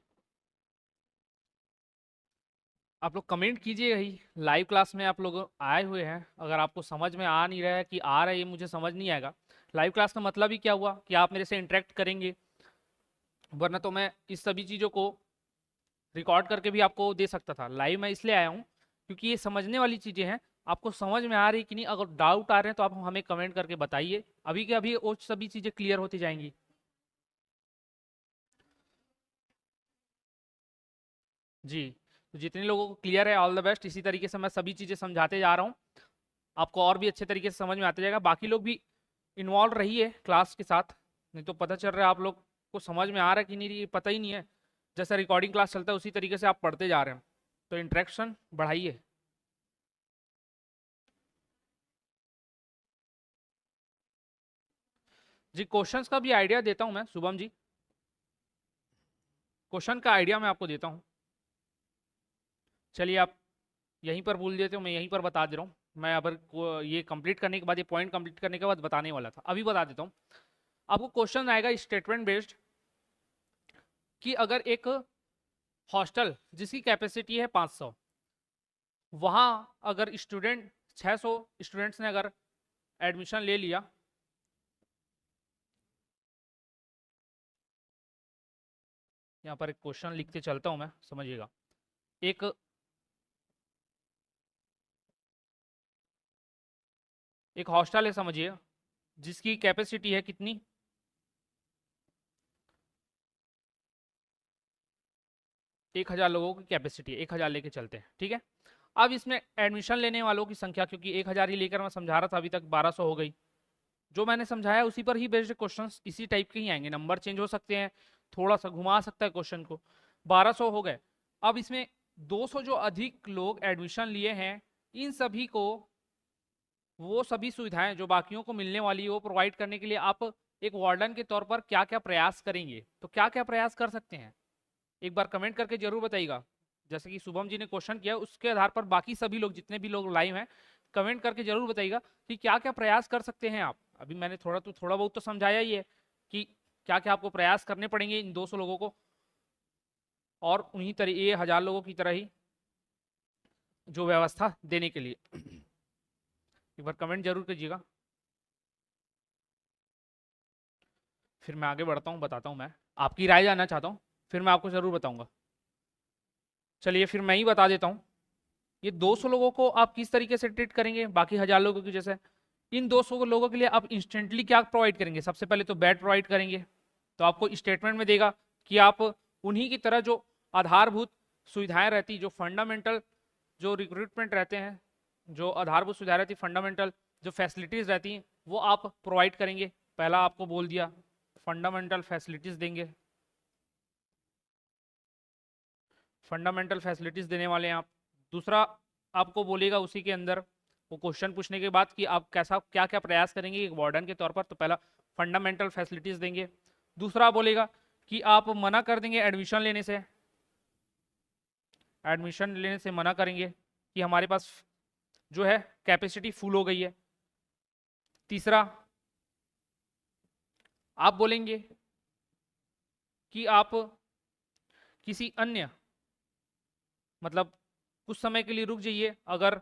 S2: आप लोग कमेंट कीजिएगा ही। लाइव क्लास में आप लोग आए हुए हैं, अगर आपको समझ में आ नहीं रहा है कि आ रहा है ये मुझे समझ नहीं आएगा, लाइव क्लास का मतलब ही क्या हुआ कि आप मेरे से इंटरेक्ट करेंगे, वरना तो मैं इस सभी चीज़ों को रिकॉर्ड करके भी आपको दे सकता था। लाइव मैं इसलिए आया हूँ क्योंकि ये समझने वाली चीज़ें हैं, आपको समझ में आ रही कि नहीं, अगर डाउट आ रहे हैं तो आप हमें कमेंट करके बताइए, अभी के अभी वो सभी चीज़ें क्लियर होती जाएंगी। जी, तो जितने लोगों को क्लियर है ऑल द बेस्ट। इसी तरीके से मैं सभी चीज़ें समझाते जा रहा हूँ, आपको और भी अच्छे तरीके से समझ में आते जाएगा। बाकी लोग भी इन्वॉल्व रहिए क्लास के साथ, नहीं तो पता चल रहा है आप लोग को समझ में आ रहा है कि नहीं ये पता ही नहीं है। जैसा रिकॉर्डिंग क्लास चलता है उसी तरीके से आप पढ़ते जा रहे हैं, तो इंटरेक्शन बढ़ाइए। जी, क्वेश्चंस का भी आइडिया देता हूँ मैं शुभम जी, क्वेश्चन का आइडिया मैं आपको देता हूँ। चलिए आप यहीं पर भूल देते हो, मैं यहीं पर बता दे रहा हूँ। मैं अगर ये कंप्लीट करने के बाद, ये पॉइंट कंप्लीट करने के बाद बताने वाला था, अभी बता देता हूँ। आपको क्वेश्चन आएगा स्टेटमेंट बेस्ड कि अगर एक हॉस्टल जिसकी कैपेसिटी है 500, वहाँ अगर स्टूडेंट 600 स्टूडेंट्स ने अगर एडमिशन ले लिया, यहाँ पर एक क्वेश्चन लिखते चलता हूँ मैं, समझिएगा। एक एक हॉस्टल है समझिए, जिसकी कैपेसिटी है कितनी, 1000 लोगों की कैपेसिटी है, 1000 लेके चलते हैं, ठीक है। अब इसमें एडमिशन लेने वालों की संख्या, क्योंकि 1000 ही लेकर मैं समझा रहा था अभी तक, 1200 हो गई। जो मैंने समझाया उसी पर ही बेस्ड क्वेश्चंस इसी टाइप के ही आएंगे, नंबर चेंज हो सकते हैं, थोड़ा सा घुमा सकता है क्वेश्चन को। 1200 हो गए। अब इसमें 200 जो अधिक लोग एडमिशन लिए हैं, इन सभी को वो सभी सुविधाएं जो बाकियों को मिलने वाली है वो प्रोवाइड करने के लिए आप एक वार्डन के तौर पर क्या क्या प्रयास करेंगे, तो क्या क्या प्रयास कर सकते हैं एक बार कमेंट करके जरूर बताइएगा। जैसे कि शुभम जी ने क्वेश्चन किया, उसके आधार पर बाकी सभी लोग, जितने भी लोग लाइव हैं, कमेंट करके जरूर बताइएगा कि क्या क्या प्रयास कर सकते हैं आप। अभी मैंने थोड़ा बहुत तो समझाया ही है कि क्या क्या आपको प्रयास करने पड़ेंगे इन 200 लोगों को, और उन्हीं तरह ये 1000 लोगों की तरह ही जो व्यवस्था देने के लिए। एक बार कमेंट जरूर कीजिएगा, फिर मैं आगे बढ़ता हूँ, बताता हूँ, मैं आपकी राय जानना चाहता हूँ, फिर मैं आपको जरूर बताऊंगा। चलिए फिर मैं ही बता देता हूँ, ये 200 लोगों को आप किस तरीके से ट्रीट करेंगे बाकी 1000 लोगों की जैसे। इन 200 लोगों के लिए आप इंस्टेंटली क्या प्रोवाइड करेंगे, सबसे पहले तो बेड प्रोवाइड करेंगे। तो आपको स्टेटमेंट में देगा कि आप उन्हीं की तरह जो आधारभूत सुविधाएं रहती, जो फंडामेंटल जो रिक्रूटमेंट रहते हैं, जो आधारभूत सुविधाएं रहती, फंडामेंटल जो फैसिलिटीज रहती हैं, वो आप प्रोवाइड करेंगे। पहला आपको बोल दिया फंडामेंटल फैसिलिटीज देंगे, फंडामेंटल फैसिलिटीज देने वाले हैं आप। दूसरा आपको बोलेगा उसी के अंदर वो क्वेश्चन पूछने के बाद कि आप कैसा क्या क्या प्रयास करेंगे एक वार्डन के तौर पर, तो पहला फंडामेंटल फैसिलिटीज देंगे। दूसरा बोलेगा कि आप मना कर देंगे एडमिशन लेने से, एडमिशन लेने से मना करेंगे कि हमारे पास जो है कैपेसिटी फुल हो गई है। तीसरा आप बोलेंगे कि आप किसी अन्य, मतलब कुछ समय के लिए रुक जाइए, अगर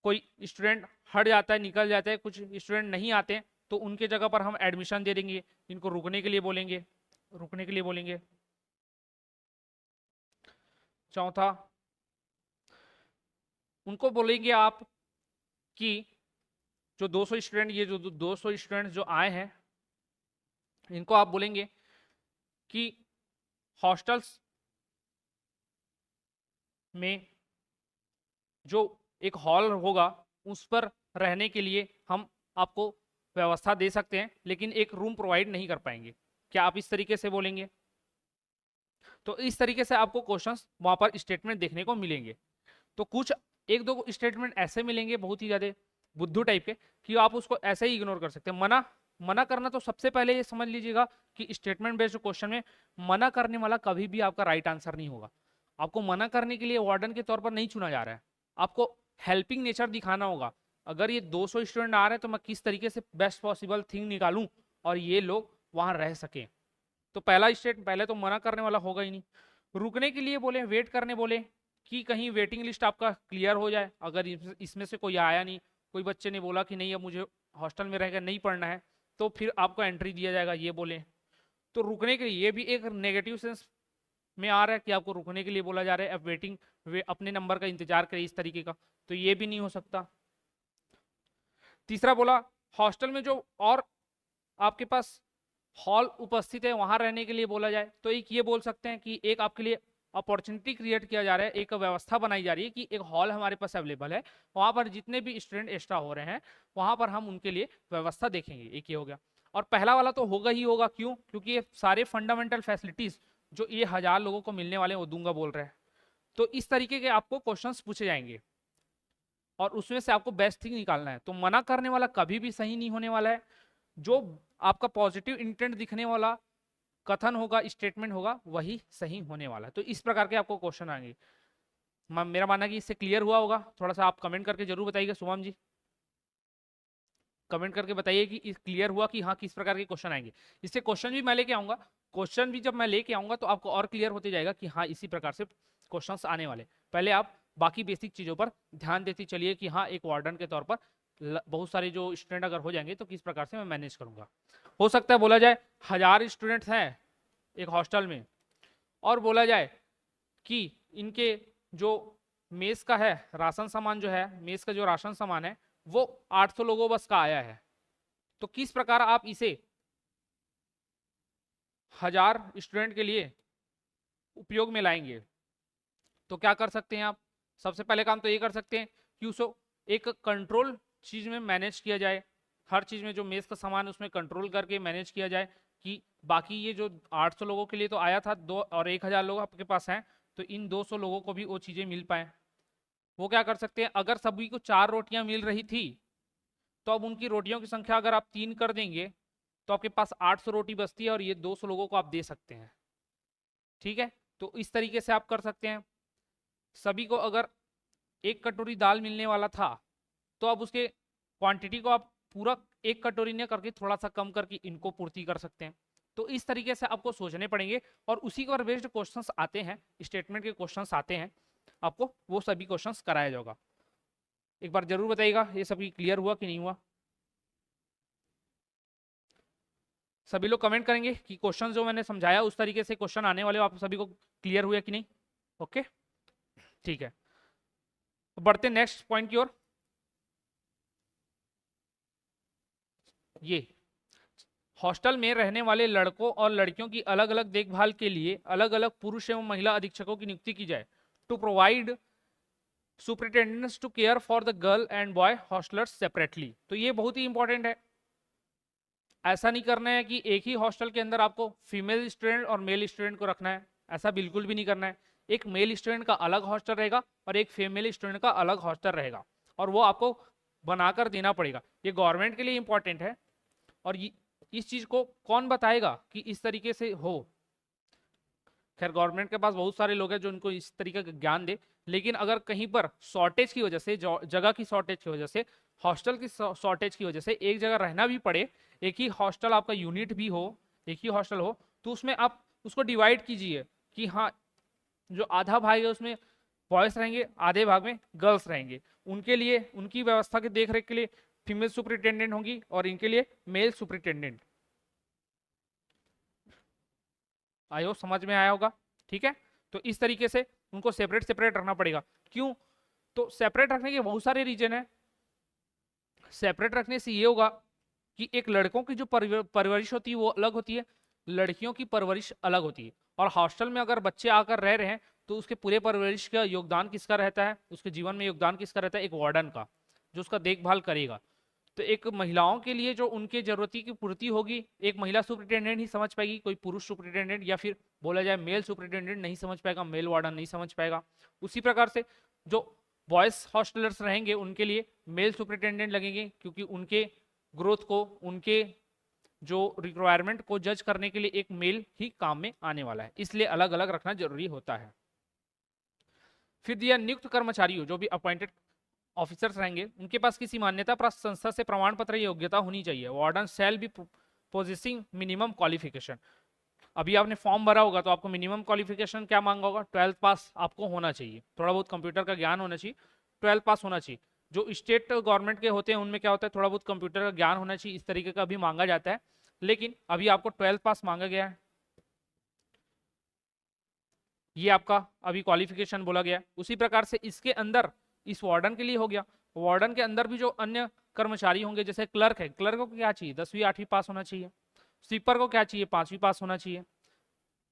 S2: कोई स्टूडेंट हट जाता है, निकल जाता है, कुछ स्टूडेंट नहीं आते हैं, तो उनके जगह पर हम एडमिशन दे देंगे, इनको रुकने के लिए बोलेंगे, रुकने के लिए बोलेंगे। चौथा उनको बोलेंगे आप कि जो 200 स्टूडेंट, ये जो 200 स्टूडेंट जो आए हैं, इनको आप बोलेंगे कि हॉस्टल्स में जो एक हॉल होगा उस पर रहने के लिए हम आपको व्यवस्था दे सकते हैं, लेकिन एक रूम प्रोवाइड नहीं कर पाएंगे। क्या आप इस तरीके से बोलेंगे? तो इस तरीके से आपको क्वेश्चंस वहां पर स्टेटमेंट देखने को मिलेंगे। तो कुछ एक दो स्टेटमेंट ऐसे मिलेंगे बहुत ही ज्यादा बुद्धू टाइप के कि आप उसको ऐसे ही इग्नोर कर सकते हैं। मना करना, तो सबसे पहले ये समझ लीजिएगा कि स्टेटमेंट बेस्ड क्वेश्चन में मना करने वाला कभी भी आपका राइट आंसर नहीं होगा। आपको मना करने के लिए वार्डन के तौर पर नहीं चुना जा रहा है, आपको हेल्पिंग नेचर दिखाना होगा। अगर ये 200 स्टूडेंट आ रहे हैं तो मैं किस तरीके से बेस्ट पॉसिबल थिंग निकालूं और ये लोग वहां रह सके। तो पहला स्टेट पहले तो मना करने वाला होगा ही नहीं। रुकने के लिए बोले, वेट करने बोले कि कहीं वेटिंग लिस्ट आपका क्लियर हो जाए, अगर इसमें से कोई आया नहीं, कोई बच्चे ने बोला कि नहीं अब मुझे हॉस्टल में रहकर नहीं पढ़ना है, तो फिर आपको एंट्री दिया जाएगा, ये बोले। तो रुकने के लिए, ये भी एक नेगेटिव सेंस में आ रहा है कि आपको रुकने के लिए बोला जा रहा है, अब वेटिंग अपने नंबर का इंतजार करें इस तरीके का, तो ये भी नहीं हो सकता। तीसरा बोला हॉस्टल में जो और आपके पास हॉल उपस्थित है वहां रहने के लिए बोला जाए, तो एक ये बोल सकते हैं कि एक आपके लिए अपॉर्चुनिटी क्रिएट किया जा रहा है, एक व्यवस्था बनाई जा रही है कि एक हॉल हमारे पास अवेलेबल है, वहां पर जितने भी स्टूडेंट एक्स्ट्रा हो रहे हैं वहां पर हम उनके लिए व्यवस्था देखेंगे। एक ये हो गया। और पहला वाला तो होगा ही होगा, क्यों? क्योंकि ये सारे फंडामेंटल फैसिलिटीज जो ये 1000 लोगों को मिलने वाले हैं वो दूंगा बोल रहे हैं। तो इस तरीके के आपको क्वेश्चंस पूछे जाएंगे और उसमें से आपको बेस्ट थिंग निकालना है। तो मना करने वाला कभी भी सही नहीं होने वाला है। जो आपका पॉजिटिव इंटेंट दिखने वाला कथन होगा, स्टेटमेंट होगा, वही सही होने वाला है। तो इस प्रकार के आपको क्वेश्चन आएंगे। मेरा मानना है कि इससे क्लियर हुआ होगा। थोड़ा सा आप कमेंट करके जरूर बताइएगा। शुभम जी कमेंट करके बताइए कि क्लियर हुआ कि हाँ किस प्रकार के क्वेश्चन आएंगे। इससे क्वेश्चन भी मैं लेके आऊंगा, क्वेश्चन भी जब मैं लेके आऊंगा तो आपको और क्लियर होते जाएगा कि हाँ इसी प्रकार से क्वेश्चंस आने वाले। पहले आप बाकी बेसिक चीजों पर ध्यान देते चलिए कि हाँ एक वार्डन के तौर पर बहुत सारे जो स्टूडेंट अगर हो जाएंगे तो किस प्रकार से मैं मैनेज करूंगा। हो सकता है बोला जाए 1000 स्टूडेंट्स हैं एक हॉस्टल में, और बोला जाए कि इनके जो मेस का है राशन सामान, जो है मेस का जो राशन सामान है वो 800 लोगों बस का आया है, तो किस प्रकार आप इसे 1000 स्टूडेंट के लिए उपयोग में लाएंगे। तो क्या कर सकते हैं आप, सबसे पहले काम तो ये कर सकते हैं कि उसको एक कंट्रोल चीज में मैनेज किया जाए, हर चीज में जो मेस का सामान है उसमें कंट्रोल करके मैनेज किया जाए कि बाकी ये जो 800 लोगों के लिए तो आया था दो और 1000 लोग आपके पास हैं, तो इन 200 लोगों को भी वो चीजें मिल पाए। वो क्या कर सकते हैं, अगर सभी को 4 रोटियां मिल रही थी तो अब उनकी रोटियों की संख्या अगर आप 3 कर देंगे तो आपके पास 800 रोटी बचती है और ये 200 लोगों को आप दे सकते हैं। ठीक है, तो इस तरीके से आप कर सकते हैं। सभी को अगर 1 कटोरी दाल मिलने वाला था तो अब उसके क्वांटिटी को आप पूरा 1 कटोरी ने करके थोड़ा सा कम करके इनको पूर्ति कर सकते हैं। तो इस तरीके से आपको सोचने पड़ेंगे और उसी पर बेस्ड क्वेश्चंस आते हैं, स्टेटमेंट के क्वेश्चंस आते हैं, आपको वो सभी क्वेश्चंस कराया जाएगा। एक बार जरूर बताइएगा ये सभी क्लियर हुआ कि नहीं हुआ। सभी लोग कमेंट करेंगे कि क्वेश्चन जो मैंने समझाया उस तरीके से क्वेश्चन आने वाले आप सभी को क्लियर हुआ कि नहीं। ओके ठीक है, बढ़ते नेक्स्ट पॉइंट की ओर। ये हॉस्टल में रहने वाले लड़कों और लड़कियों की अलग अलग देखभाल के लिए अलग अलग पुरुष एवं महिला अधीक्षकों की नियुक्ति की जाए to provide superintendents to care for the girl and boy hostellers separately. तो ये बहुत ही इंपॉर्टेंट है। ऐसा नहीं करना है कि एक ही हॉस्टल के अंदर आपको फीमेल स्टूडेंट और मेल स्टूडेंट को रखना है, ऐसा बिल्कुल भी नहीं करना है। एक मेल स्टूडेंट का अलग हॉस्टल रहेगा और एक फीमेल स्टूडेंट का अलग हॉस्टल रहेगा और वो आपको बनाकर देना पड़ेगा। ये गवर्नमेंट के लिए इंपॉर्टेंट है और इस चीज को कौन बताएगा कि इस तरीके से हो। खैर गवर्नमेंट के पास बहुत सारे लोग हैं जो इनको इस तरीके का ज्ञान दे, लेकिन अगर कहीं पर शॉर्टेज की वजह से, जगह की शॉर्टेज की वजह से, हॉस्टल की शॉर्टेज की वजह से एक जगह रहना भी पड़े, एक ही हॉस्टल आपका यूनिट भी हो, एक ही हॉस्टल हो, तो उसमें आप उसको डिवाइड कीजिए कि हाँ जो आधा भाग है उसमें बॉयज रहेंगे, आधे भाग में गर्ल्स रहेंगे। उनके लिए उनकी व्यवस्था के देख रेख के लिए फीमेल सुपरिटेंडेंट होंगी और इनके लिए मेल सुपरिटेंडेंट। आयो समझ में आया होगा। ठीक है, तो इस तरीके से उनको सेपरेट सेपरेट रखना पड़ेगा। क्यों, तो सेपरेट रखने के बहुत सारे रीजन है। सेपरेट रखने से ये होगा कि एक लड़कों की जो परवरिश होती है वो अलग होती है, लड़कियों की परवरिश अलग होती है। और हॉस्टल में अगर बच्चे आकर रह रहे हैं तो उसके पूरे परवरिश का योगदान किसका रहता है, उसके जीवन में योगदान किसका रहता है, एक वार्डन का, जो उसका देखभाल करेगा। तो एक महिलाओं के लिए जो उनके जरूरती की पूर्ति होगी एक महिला सुपरिटेंडेंट ही समझ पाएगी, कोई पुरुष सुपरिटेंडेंट या फिर बोला जाए मेल सुपरिटेंडेंट नहीं समझ पाएगा, मेल वार्डन नहीं समझ पाएगा। उसी प्रकार से जो बॉयज हॉस्टलर्स रहेंगे उनके लिए मेल सुपरिटेंडेंट लगेंगे, क्योंकि उनके ग्रोथ को, उनके जो रिक्वायरमेंट को जज करने के लिए एक मेल ही काम में आने वाला है, इसलिए अलग अलग रखना जरूरी होता है। फिर दिया नियुक्त कर्मचारियों जो भी अपॉइंटेड ऑफिसर्स रहेंगे उनके पास किसी मान्यता प्राप्त संस्था से प्रमाण पत्र योग्यता होनी चाहिए। Warden shall be possessing minimum qualification. अभी आपने फॉर्म भरा होगा तो आपको मिनिमम क्वालिफिकेशन क्या मांगा होगा, 12th पास आपको होना चाहिए, थोड़ा बहुत कंप्यूटर का ज्ञान होना चाहिए, 12th पास होना चाहिए। जो स्टेट गवर्नमेंट के होते हैं उनमें क्या होता है, थोड़ा बहुत कंप्यूटर का ज्ञान होना चाहिए, इस तरीके का भी मांगा जाता है, लेकिन अभी आपको 12th पास मांगा गया है, ये आपका अभी क्वालिफिकेशन बोला गया है। उसी प्रकार से इसके अंदर इस वार्डन के लिए हो गया, वार्डन के अंदर भी जो अन्य कर्मचारी होंगे जैसे क्लर्क है, क्लर्क को क्या चाहिए, 10वीं 8वीं पास होना चाहिए। स्वीपर को क्या चाहिए, 5वीं पास होना चाहिए।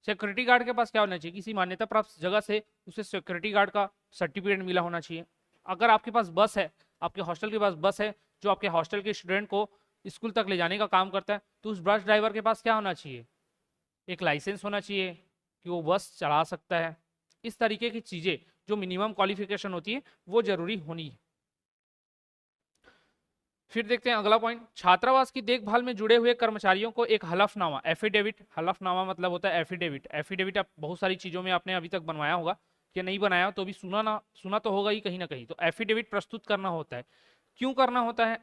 S2: सिक्योरिटी गार्ड के पास क्या होना चाहिए, किसी मान्यता प्राप्त जगह से उसे सिक्योरिटी गार्ड का सर्टिफिकेट मिला होना चाहिए। अगर आपके पास बस है, आपके हॉस्टल के पास बस है जो आपके हॉस्टल के स्टूडेंट को स्कूल तक ले जाने का काम करता है, तो उस बस ड्राइवर के पास क्या होना चाहिए, एक लाइसेंस होना चाहिए कि वो बस चला सकता है। इस तरीके की चीजें जो मिनिमम क्वालिफिकेशन होती है वो जरूरी होनी है। फिर देखते हैं अगला पॉइंट, छात्रावास की देखभाल में जुड़े हुए कर्मचारियों को एक हलफनामा, एफिडेविट, हलफनामा मतलब होता है एफिडेविट। एफिडेविट आप बहुत सारी चीजों में आपने अभी तक बनवाया होगा, कि नहीं बनाया तो भी सुना तो होगा ही कहीं ना कहीं। तो एफिडेविट प्रस्तुत करना होता है, क्यों करना होता है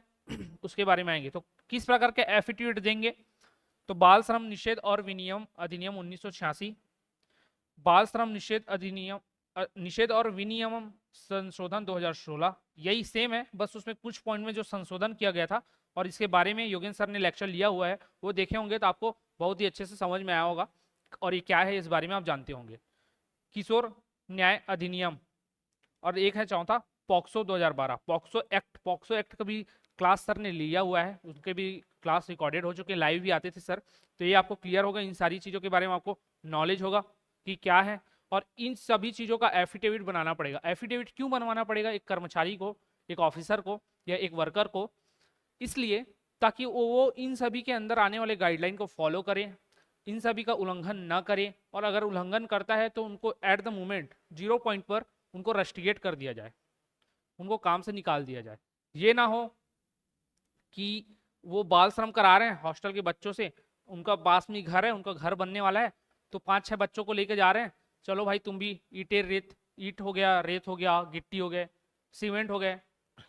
S2: उसके बारे में आएंगे। तो किस प्रकार के एफिडेविट देंगे, तो बाल श्रम निषेध और विनियम अधिनियम 1986, बाल श्रम निषेध और विनियम संशोधन 2016, यही सेम है, बस उसमें कुछ पॉइंट में जो संशोधन किया गया था और इसके बारे में योगेंद्र सर ने लेक्चर लिया हुआ है, वो देखे होंगे तो आपको बहुत ही अच्छे से समझ में आया होगा और ये क्या है इस बारे में आप जानते होंगे। किशोर न्याय अधिनियम, और एक है चौथा पॉक्सो 2012, पॉक्सो एक्ट का भी क्लास सर ने लिया हुआ है, उनके भी क्लास रिकॉर्डेड हो चुके, लाइव भी आते थे सर, तो ये आपको क्लियर होगा, इन सारी चीज़ों के बारे में आपको नॉलेज होगा कि क्या है। और इन सभी चीज़ों का एफिडेविट बनाना पड़ेगा। एफिडेविट क्यों बनवाना पड़ेगा एक कर्मचारी को, एक ऑफिसर को या एक वर्कर को? इसलिए ताकि वो इन सभी के अंदर आने वाले गाइडलाइन को फॉलो करे, इन सभी का उल्लंघन ना करे, और अगर उल्लंघन करता है तो उनको एट द मोमेंट 0 पॉइंट पर उनको रस्टिकेट कर दिया जाए, उनको काम से निकाल दिया जाए। ये ना हो कि वो बाल श्रम करा रहे हैं हॉस्टल के बच्चों से, उनका पास में घर है, उनका घर बनने वाला है, तो 5-6 बच्चों को लेके जा रहे हैं, चलो भाई तुम भी ईट हो गया, रेत हो गया, गिट्टी हो गए, सीमेंट हो गए,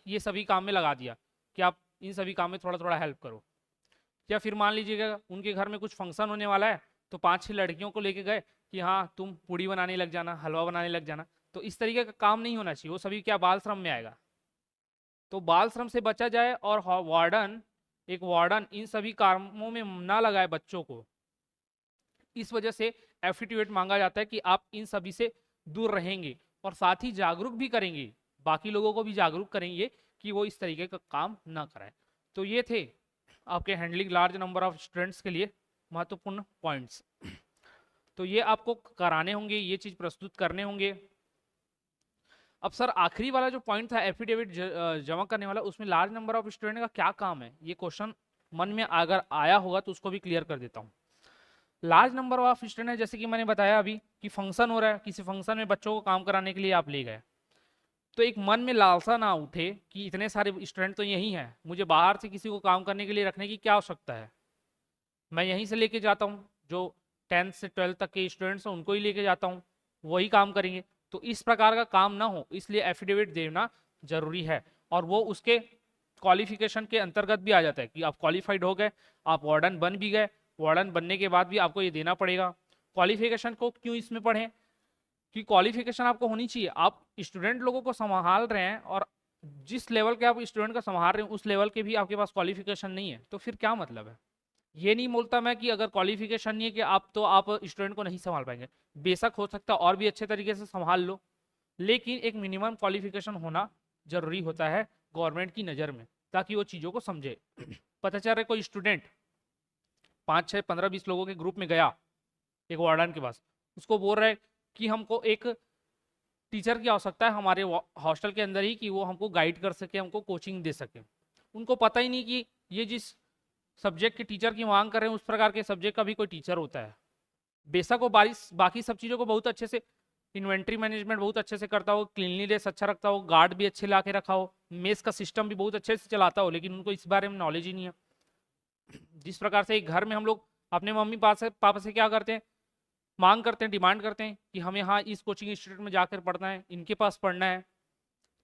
S2: ये सभी काम में लगा दिया कि आप इन सभी काम में थोड़ा थोड़ा हेल्प करो। या फिर मान लीजिएगा उनके घर में कुछ फंक्शन होने वाला है, तो 5-6 लड़कियों को लेके गए कि हाँ तुम पूड़ी बनाने लग जाना, हलवा बनाने लग जाना। तो इस तरीके का काम नहीं होना चाहिए, वो सभी क्या बाल श्रम में आएगा। तो बाल श्रम से बचा जाए और एक वार्डन इन सभी कामों में ना लगाए बच्चों को, इस वजह से एफिडेविट मांगा जाता है कि आप इन सभी से दूर रहेंगे, और साथ ही जागरूक भी करेंगे, बाकी लोगों को भी जागरूक करेंगे कि वो इस तरीके का काम ना कराएं। तो ये थे आपके handling large number of students के लिए महत्वपूर्ण पॉइंट्स। तो ये आपको कराने होंगे, ये चीज प्रस्तुत करने होंगे। अब सर आखिरी वाला जो पॉइंट था एफिडेविट जमा करने वाला, उसमें लार्ज नंबर ऑफ स्टूडेंट का क्या काम है, ये क्वेश्चन मन में अगर आया होगा तो उसको भी क्लियर कर देता हूँ। लार्ज नंबर ऑफ स्टूडेंट जैसे कि मैंने बताया अभी कि फंक्शन हो रहा है, किसी फंक्शन में बच्चों को काम कराने के लिए आप ले गए, तो एक मन में लालसा ना उठे कि इतने सारे स्टूडेंट तो यही हैं, मुझे बाहर से किसी को काम करने के लिए रखने की क्या आवश्यकता है, मैं यहीं से लेके जाता हूँ, जो 10th से 12th तक के स्टूडेंट्स हैं उनको ही लेके जाता हूँ, वही काम करेंगे। तो इस प्रकार का काम ना हो, इसलिए एफिडेविट देना जरूरी है, और वो उसके क्वालिफिकेशन के अंतर्गत भी आ जाता है कि आप क्वालिफाइड हो गए, आप वार्डन बन भी गए, वार्डन बनने के बाद भी आपको ये देना पड़ेगा। क्वालिफिकेशन को क्यों इसमें पढ़ें कि क्वालिफिकेशन आपको होनी चाहिए, आप स्टूडेंट लोगों को संभाल रहे हैं और जिस लेवल के आप स्टूडेंट का संभाल रहे हैं उस लेवल के भी आपके पास क्वालिफिकेशन नहीं है, तो फिर क्या मतलब है। ये नहीं बोलता मैं कि अगर क्वालिफिकेशन नहीं है कि आप स्टूडेंट को नहीं संभाल पाएंगे, बेशक हो सकता है और भी अच्छे तरीके से संभाल लो, लेकिन एक मिनिमम क्वालिफिकेशन होना जरूरी होता है गवर्नमेंट की नज़र में, ताकि वो चीज़ों को समझे। पता चल रहा है कोई स्टूडेंट 5-6 15-20 लोगों के ग्रुप में गया एक वार्डन के पास, उसको बोल रहा है कि हमको एक टीचर की आवश्यकता है हमारे हॉस्टल के अंदर ही, कि वो हमको गाइड कर सके, हमको कोचिंग दे सके। उनको पता ही नहीं कि ये जिस सब्जेक्ट के टीचर की मांग कर रहे हैं उस प्रकार के सब्जेक्ट का भी कोई टीचर होता है। बेशक वो बाकी सब चीज़ों को बहुत अच्छे से, इन्वेंट्री मैनेजमेंट बहुत अच्छे से करता हो, क्लीनलीनेस अच्छा रखता हो, गार्ड भी अच्छे ला के रखा हो, मेस का सिस्टम भी बहुत अच्छे से चलाता हो, लेकिन उनको इस बारे में नॉलेज ही नहीं है। जिस प्रकार से एक घर में हम लोग अपने मम्मी पापा से क्या करते हैं, मांग करते हैं, डिमांड करते हैं कि हमें यहाँ इस कोचिंग इंस्टीट्यूट में जाकर पढ़ना है, इनके पास पढ़ना है,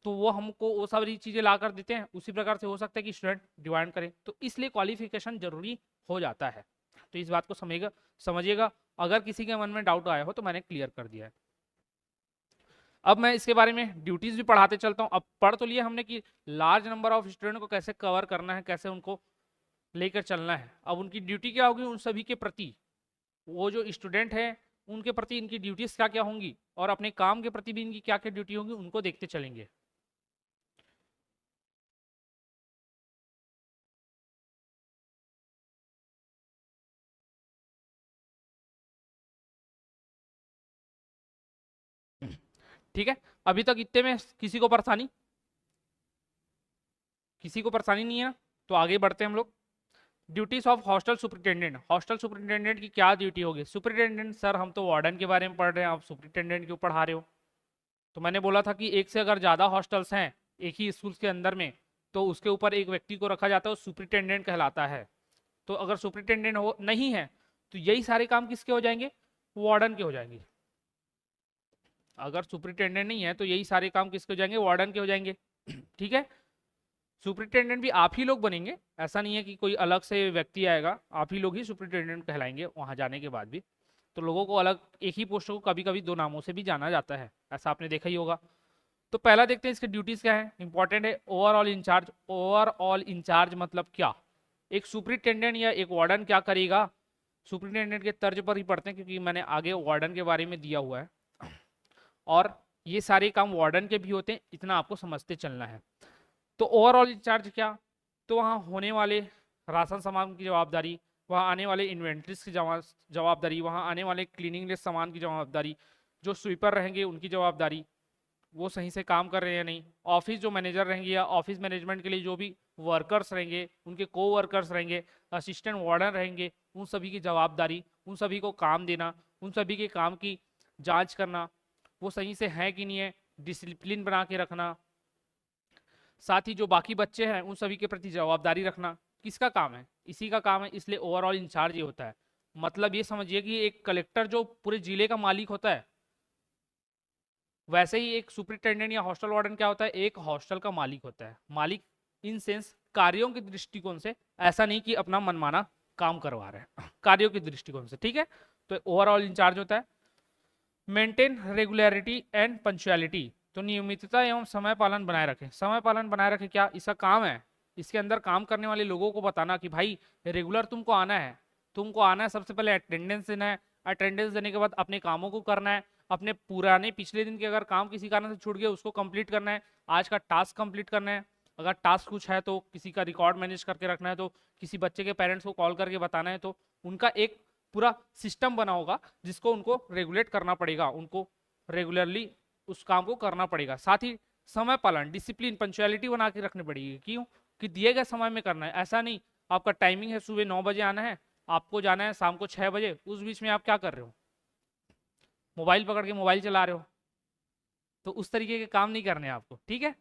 S2: तो वो हमको वो सारी चीज़ें ला कर देते हैं। उसी प्रकार से हो सकता है कि स्टूडेंट डिमांड करें, तो इसलिए क्वालिफिकेशन जरूरी हो जाता है। तो इस बात को समझिएगा। अगर किसी के मन में डाउट आया हो तो मैंने क्लियर कर दिया है। अब मैं इसके बारे में ड्यूटीज भी पढ़ाते चलता हूँ। अब पढ़ तो लिया हमने कि लार्ज नंबर ऑफ स्टूडेंट को कैसे कवर करना है, कैसे उनको लेकर चलना है। अब उनकी ड्यूटी क्या होगी उन सभी के प्रति, वो जो स्टूडेंट है उनके प्रति इनकी ड्यूटीज क्या क्या होंगी, और अपने काम के प्रति भी इनकी क्या क्या ड्यूटी होंगी, उनको देखते चलेंगे। ठीक है, अभी तक इतने में किसी को परेशानी नहीं है, तो आगे बढ़ते हैं हम लोग। Duties of hostel superintendent. Hostel superintendent की क्या ड्यूटी होगी। सुपरिटेंडेंट सर हम तो वार्डन के बारे में पढ़ रहे हैं, आप सुपरिटेंडेंट क्यों पढ़ा रहे हो। तो मैंने बोला था कि एक से अगर ज़्यादा हॉस्टल्स हैं एक ही स्कूल के अंदर में, तो उसके ऊपर एक व्यक्ति को रखा जाता है, वो सुपरिटेंडेंट कहलाता है। तो अगर सुपरिटेंडेंट हो नहीं है तो यही सारे काम किसके हो जाएंगे, वार्डन के हो जाएंगे। अगर सुपरिटेंडेंट नहीं है तो यही सारे काम किसके हो जाएंगे, वार्डन के हो जाएंगे। ठीक है, सुपरिटेंडेंट भी आप ही लोग बनेंगे, ऐसा नहीं है कि कोई अलग से व्यक्ति आएगा, आप ही लोग ही सुपरिटेंडेंट कहलाएंगे वहाँ जाने के बाद भी। तो लोगों को अलग एक ही पोस्ट को कभी कभी 2 नामों से भी जाना जाता है, ऐसा आपने देखा ही होगा। तो पहला देखते हैं इसके ड्यूटीज क्या है, इंपॉर्टेंट है। Overall in charge. ओवरऑल इंचार्ज मतलब क्या, एक सुपरिटेंडेंट या एक वार्डन क्या करेगा, सुपरिटेंडेंट के तर्ज पर ही पढ़ते हैं क्योंकि मैंने आगे वार्डन के बारे में दिया हुआ है, और ये सारे काम वार्डन के भी होते हैं, इतना आपको समझते चलना है। तो ओवरऑल इंचार्ज क्या, तो वहाँ होने वाले राशन सामान की जवाबदारी, वहाँ आने वाले इन्वेंट्रीज की जवाबदारी, वहाँ आने वाले क्लीनिंग सामान की जवाबदारी, जो स्वीपर रहेंगे उनकी जवाबदारी, वो सही से काम कर रहे हैं या नहीं। ऑफिस जो मैनेजर रहेंगे या ऑफिस मैनेजमेंट के लिए जो भी वर्कर्स रहेंगे, उनके को वर्कर्स रहेंगे, असिस्टेंट वार्डन रहेंगे, उन सभी की जवाबदारी, उन सभी को काम देना, उन सभी के काम की जांच करना, वो सही से है कि नहीं है, डिसिप्लिन बना के रखना। साथ ही जो बाकी बच्चे हैं उन सभी के प्रति जवाबदारी रखना किसका काम है? इसी का काम है, इसलिए ओवरऑल इंचार्ज ये होता है। मतलब ये समझिए कि एक कलेक्टर जो पूरे जिले का मालिक होता है, वैसे ही एक सुपरिटेंडेंट या हॉस्टल वार्डन क्या होता है? एक हॉस्टल का मालिक होता है। मालिक इन सेंस कार्यों के दृष्टिकोण से, ऐसा नहीं कि अपना मनमाना काम करवा रहे हैं, कार्यों के दृष्टिकोण से, ठीक है। तो ओवरऑल इंचार्ज होता है। मेंटेन रेगुलरिटी एंड पंक्चुअलिटी, तो नियमितता एवं समय पालन बनाए रखें। समय पालन बनाए रखें क्या? इसका काम है इसके अंदर काम करने वाले लोगों को बताना कि भाई रेगुलर तुमको आना है, तुमको आना है, सबसे पहले अटेंडेंस देना है, अटेंडेंस देने के बाद अपने कामों को करना है, अपने पुराने पिछले दिन के अगर काम किसी कारण से छूट गए उसको कंप्लीट करना है, आज का टास्क कंप्लीट करना है, अगर टास्क कुछ है तो किसी का रिकॉर्ड मैनेज करके रखना है, तो किसी बच्चे के पेरेंट्स को कॉल करके बताना है, तो उनका एक पूरा सिस्टम बना होगा जिसको उनको रेगुलेट करना पड़ेगा, उनको रेगुलरली उस काम को करना पड़ेगा। साथ ही समय पालन, डिसिप्लिन, पंक्चुअलिटी बना के रखनी पड़ेगी। क्यों? कि दिए गए समय में करना है। ऐसा नहीं आपका टाइमिंग है सुबह 9 बजे आना है, आपको जाना है शाम को 6 बजे, उस बीच में आप क्या कर रहे हो? मोबाइल पकड़ के मोबाइल चला रहे हो, तो उस तरीके के काम नहीं करने आपको, ठीक है।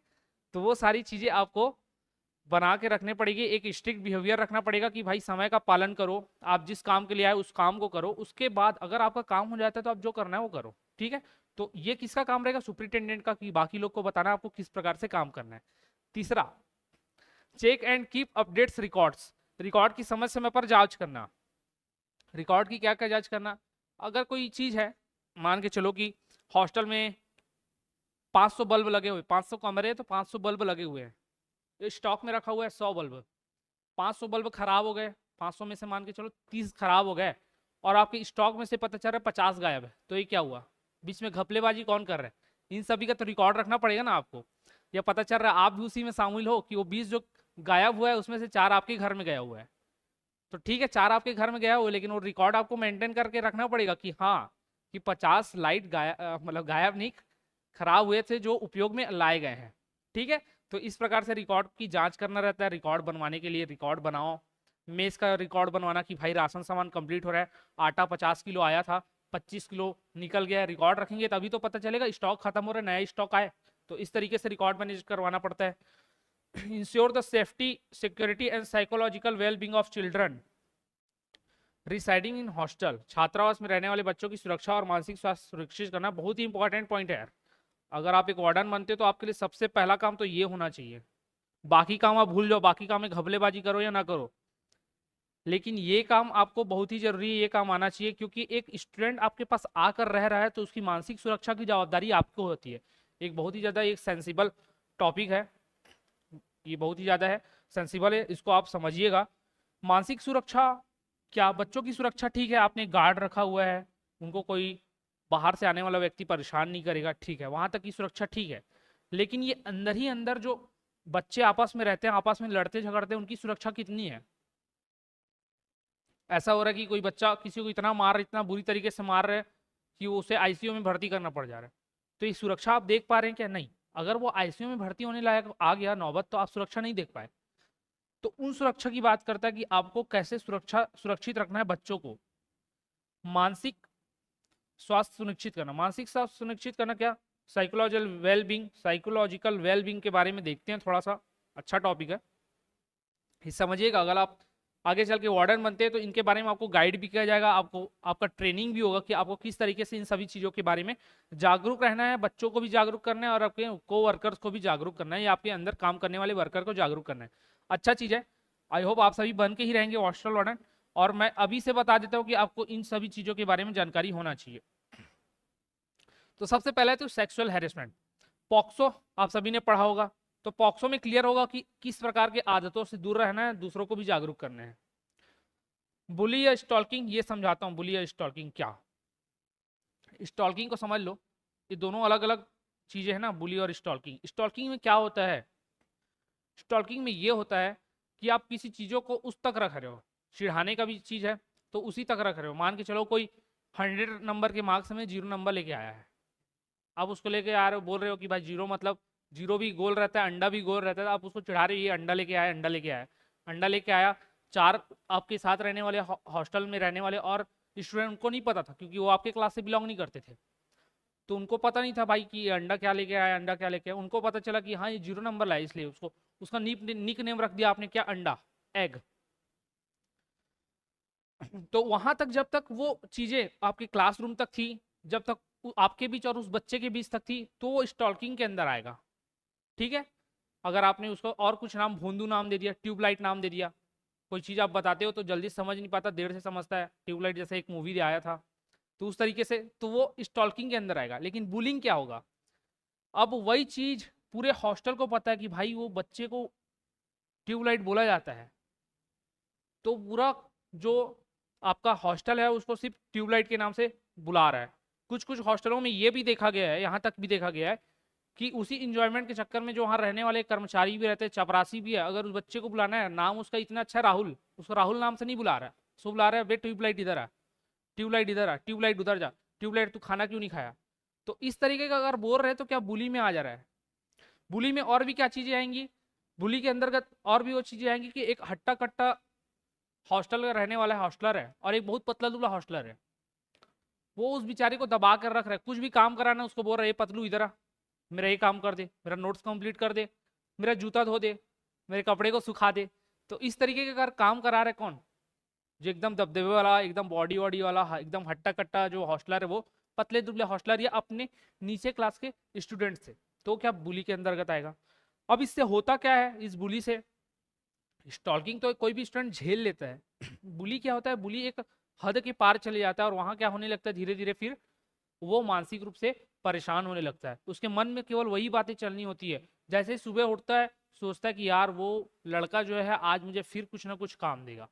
S2: तो वो सारी चीजें आपको बना के रखने पड़ेगी। एक स्ट्रिक्ट बिहेवियर रखना पड़ेगा कि भाई समय का पालन करो, आप जिस काम के लिए आए उस काम को करो, उसके बाद अगर आपका काम हो जाता है तो आप जो करना है वो करो, ठीक है। तो ये किसका काम रहेगा? सुपरिटेंडेंट का, कि बाकी लोग को बताना आपको किस प्रकार से काम करना है। तीसरा, check and keep updates records, record की समय समय पर जांच करना। रिकॉर्ड की क्या क्या जांच करना? अगर कोई चीज है, मान के चलो कि हॉस्टल में 500 बल्ब लगे हुए, 500 कमरे तो 500 बल्ब लगे हुए हैं, स्टॉक में रखा हुआ है 100 बल्ब, 500 बल्ब खराब हो गए, 500 में से मान के चलो 30 खराब हो गए, और आपके स्टॉक में से पता चल रहा है 50 गायब है, तो ये क्या हुआ? बीच में घपलेबाजी कौन कर रहा है? इन सभी का तो रिकॉर्ड रखना पड़ेगा ना आपको। या पता चल रहा है आप भी उसी में शामिल हो कि वो 20 जो गायब हुआ है उसमें से 4 आपके घर में गया हुआ है, तो ठीक है 4 आपके घर में गया हुआ है, लेकिन वो रिकॉर्ड आपको मेंटेन करके रखना पड़ेगा कि हाँ कि 50 लाइट मतलब गायब नहीं, खराब हुए थे जो उपयोग में लाए गए हैं, ठीक है। तो इस प्रकार से रिकॉर्ड की जांच करना रहता है। रिकॉर्ड बनवाने के लिए रिकॉर्ड बनाओ, मेस का रिकॉर्ड बनवाना कि भाई राशन सामान कंप्लीट हो रहा है, आटा 50 किलो आया था, 25 किलो निकल गया है, रिकॉर्ड रखेंगे तभी तो पता चलेगा, स्टॉक खत्म हो रहा है नया स्टॉक आए, तो इस तरीके से रिकॉर्ड मैनेज करवाना पड़ता है। Ensure the safety, security and psychological wellbeing of children residing in hostel, छात्रावास में रहने वाले बच्चों की सुरक्षा और मानसिक स्वास्थ्य सुरक्षित करना बहुत ही इंपॉर्टेंट पॉइंट है यार। अगर आप एक वार्डन बनते हो तो आपके लिए सबसे पहला काम तो ये होना चाहिए। बाकी काम आप भूल जाओ, बाकी काम में घपलेबाजी करो या ना करो, लेकिन ये काम आपको बहुत ही जरूरी है, ये काम आना चाहिए, क्योंकि एक स्टूडेंट आपके पास आकर रह रहा है तो उसकी मानसिक सुरक्षा की जवाबदारी आपको होती है। एक बहुत ही ज़्यादा एक सेंसिबल टॉपिक है, ये बहुत ही ज़्यादा है, सेंसिबल है, इसको आप समझिएगा। मानसिक सुरक्षा क्या? बच्चों की सुरक्षा ठीक है, आपने गार्ड रखा हुआ है, उनको कोई बाहर से आने वाला व्यक्ति परेशान नहीं करेगा, ठीक है, वहां तक की सुरक्षा ठीक है, लेकिन ये अंदर ही अंदर जो बच्चे आपस में रहते हैं, आपस में लड़ते झगड़ते हैं, उनकी सुरक्षा कितनी है? ऐसा हो रहा है कि कोई बच्चा किसी को इतना मार, इतना बुरी तरीके से मार रहा है कि वो उसे आईसीयू में भर्ती करना पड़ जा रहा है, तो ये सुरक्षा आप देख पा रहे हैं क्या? नहीं। अगर वो आईसीयू में भर्ती होने लायक आ गया नौबत, तो आप सुरक्षा नहीं देख पाए। तो उन सुरक्षा की बात करता है कि आपको कैसे सुरक्षित रखना है बच्चों को। मानसिक स्वास्थ्य सुनिश्चित करना, मानसिक स्वास्थ्य सुनिश्चित करना क्या? साइकोलॉजिकल वेलबींग के बारे में देखते हैं थोड़ा सा, अच्छा टॉपिक है, ये समझिएगा। अगर आप आगे चल के वार्डन बनते हैं तो इनके बारे में आपको गाइड भी किया जाएगा, आपको आपका ट्रेनिंग भी होगा कि आपको किस तरीके से इन सभी चीज़ों के बारे में जागरूक रहना है, बच्चों को भी जागरूक करना है और आपके को वर्कर्स को भी जागरूक करना है, या आपके अंदर काम करने वाले वर्कर को जागरूक करना है। अच्छा चीज़ है, आई होप आप सभी बन के ही रहेंगे हॉस्टल वार्डन, और मैं अभी से बता देता हूँ कि आपको इन सभी चीज़ों के बारे में जानकारी होना चाहिए। तो सबसे पहले तो सेक्सुअल हैरेसमेंट, पॉक्सो आप सभी ने पढ़ा होगा, तो पॉक्सो में क्लियर होगा कि किस प्रकार के आदतों से दूर रहना है, दूसरों को भी जागरूक करना है। बुली या स्टॉकिंग, ये समझाता हूँ, बुली या स्टॉकिंग क्या? स्टॉकिंग को समझ लो, ये दोनों अलग अलग चीजें हैं ना, बुली और स्टॉकिंग। स्टॉकिंग में क्या होता है? स्टॉकिंग में ये होता है कि आप किसी चीजों को उस तक रख रहे हो, चिढ़ाने का भी चीज है तो उसी तक रख रहे हो। मान के चलो कोई 100 नंबर के मार्क्स में 0 नंबर लेके आया है, आप उसको लेके आ रहे हो, बोल रहे हो कि भाई जीरो मतलब जीरो भी गोल रहता है, अंडा भी गोल रहता है, आप उसको चढ़ा रहे हो ये अंडा लेके आया, अंडा लेके आया, अंडा लेके आया। चार आपके साथ रहने वाले हॉस्टल में रहने वाले और स्टूडेंट, उनको नहीं पता था क्योंकि वो आपके क्लास से बिलोंग नहीं करते थे, तो उनको पता नहीं था भाई कि ये अंडा क्या लेके आया, अंडा क्या लेके आया। उनको पता चला कि हाँ ये जीरो नंबर लाया, इसलिए उसको उसका निक नेम रख दिया आपने, क्या, अंडा, एग। तो वहां तक जब तक वो चीजें आपके क्लासरूम तक थी, जब तक आपके बीच और उस बच्चे के बीच तक थी, तो वो स्टॉकिंग के अंदर आएगा। ठीक है, अगर आपने उसको और कुछ नाम, भोंदू नाम दे दिया, ट्यूबलाइट नाम दे दिया, कोई चीज़ आप बताते हो तो जल्दी समझ नहीं पाता, देर से समझता है, ट्यूबलाइट जैसे एक मूवी आया था, तो उस तरीके से तो वो स्टॉकिंग के अंदर आएगा। लेकिन बुलिंग क्या होगा, अब वही चीज़ पूरे हॉस्टल को पता है कि भाई वो बच्चे को ट्यूबलाइट बोला जाता है, तो पूरा जो आपका हॉस्टल है उसको सिर्फ ट्यूबलाइट के नाम से बुला रहा है। कुछ कुछ हॉस्टलों में ये भी देखा गया है, यहाँ तक भी देखा गया है कि उसी इंजॉयमेंट के चक्कर में जो वहाँ रहने वाले कर्मचारी भी रहते हैं, चपरासी भी है, अगर उस बच्चे को बुलाना है, नाम उसका इतना अच्छा है राहुल, उसको राहुल नाम से नहीं बुला रहा है, उसको बुला रहा है बे ट्यूबलाइट इधर आ, ट्यूबलाइट इधर आ, ट्यूबलाइट उधर जा, ट्यूबलाइट तू खाना क्यों नहीं खाया। तो इस तरीके का अगर बोल रहे हैं तो क्या बुली में आ जा रहा है। बुली में और भी क्या चीज़ें आएंगी, बुली के अंतर्गत और भी वो चीज़ें आएंगी कि एक हट्टा कट्टा हॉस्टल में रहने वाला हॉस्टलर है और एक बहुत पतला दुबला हॉस्टलर है, वो उस बेचारे को दबा कर रख रहा है, कुछ भी काम कराना उसको बोल रहा है पतलू इधर आ, मेरा ये काम कर दे, मेरा नोट्स कंप्लीट कर दे, मेरा जूता धो दे, मेरे कपड़े को सुखा दे। तो इस तरीके के अगर काम करा रहे कौन, जो एकदम दबदबे वाला, एकदम बॉडी वॉडी वाला, एकदम हट्टा कट्टा जो हॉस्टलर है, वो पतले दुबले हॉस्टलर या अपने नीचे क्लास के स्टूडेंट से, तो क्या बुली के अंतर्गत आएगा। अब इससे होता क्या है, इस बुली से, स्टॉकिंग तो कोई भी स्टूडेंट झेल लेता है, बुली क्या होता है, बुली एक हद के पार चले जाता है और वहां क्या होने लगता है, धीरे धीरे फिर वो मानसिक रूप से परेशान होने लगता है, उसके मन में केवल वही बातें चलनी होती है। जैसे ही सुबह उठता है सोचता है कि यार वो लड़का जो है आज मुझे फिर कुछ ना कुछ काम देगा,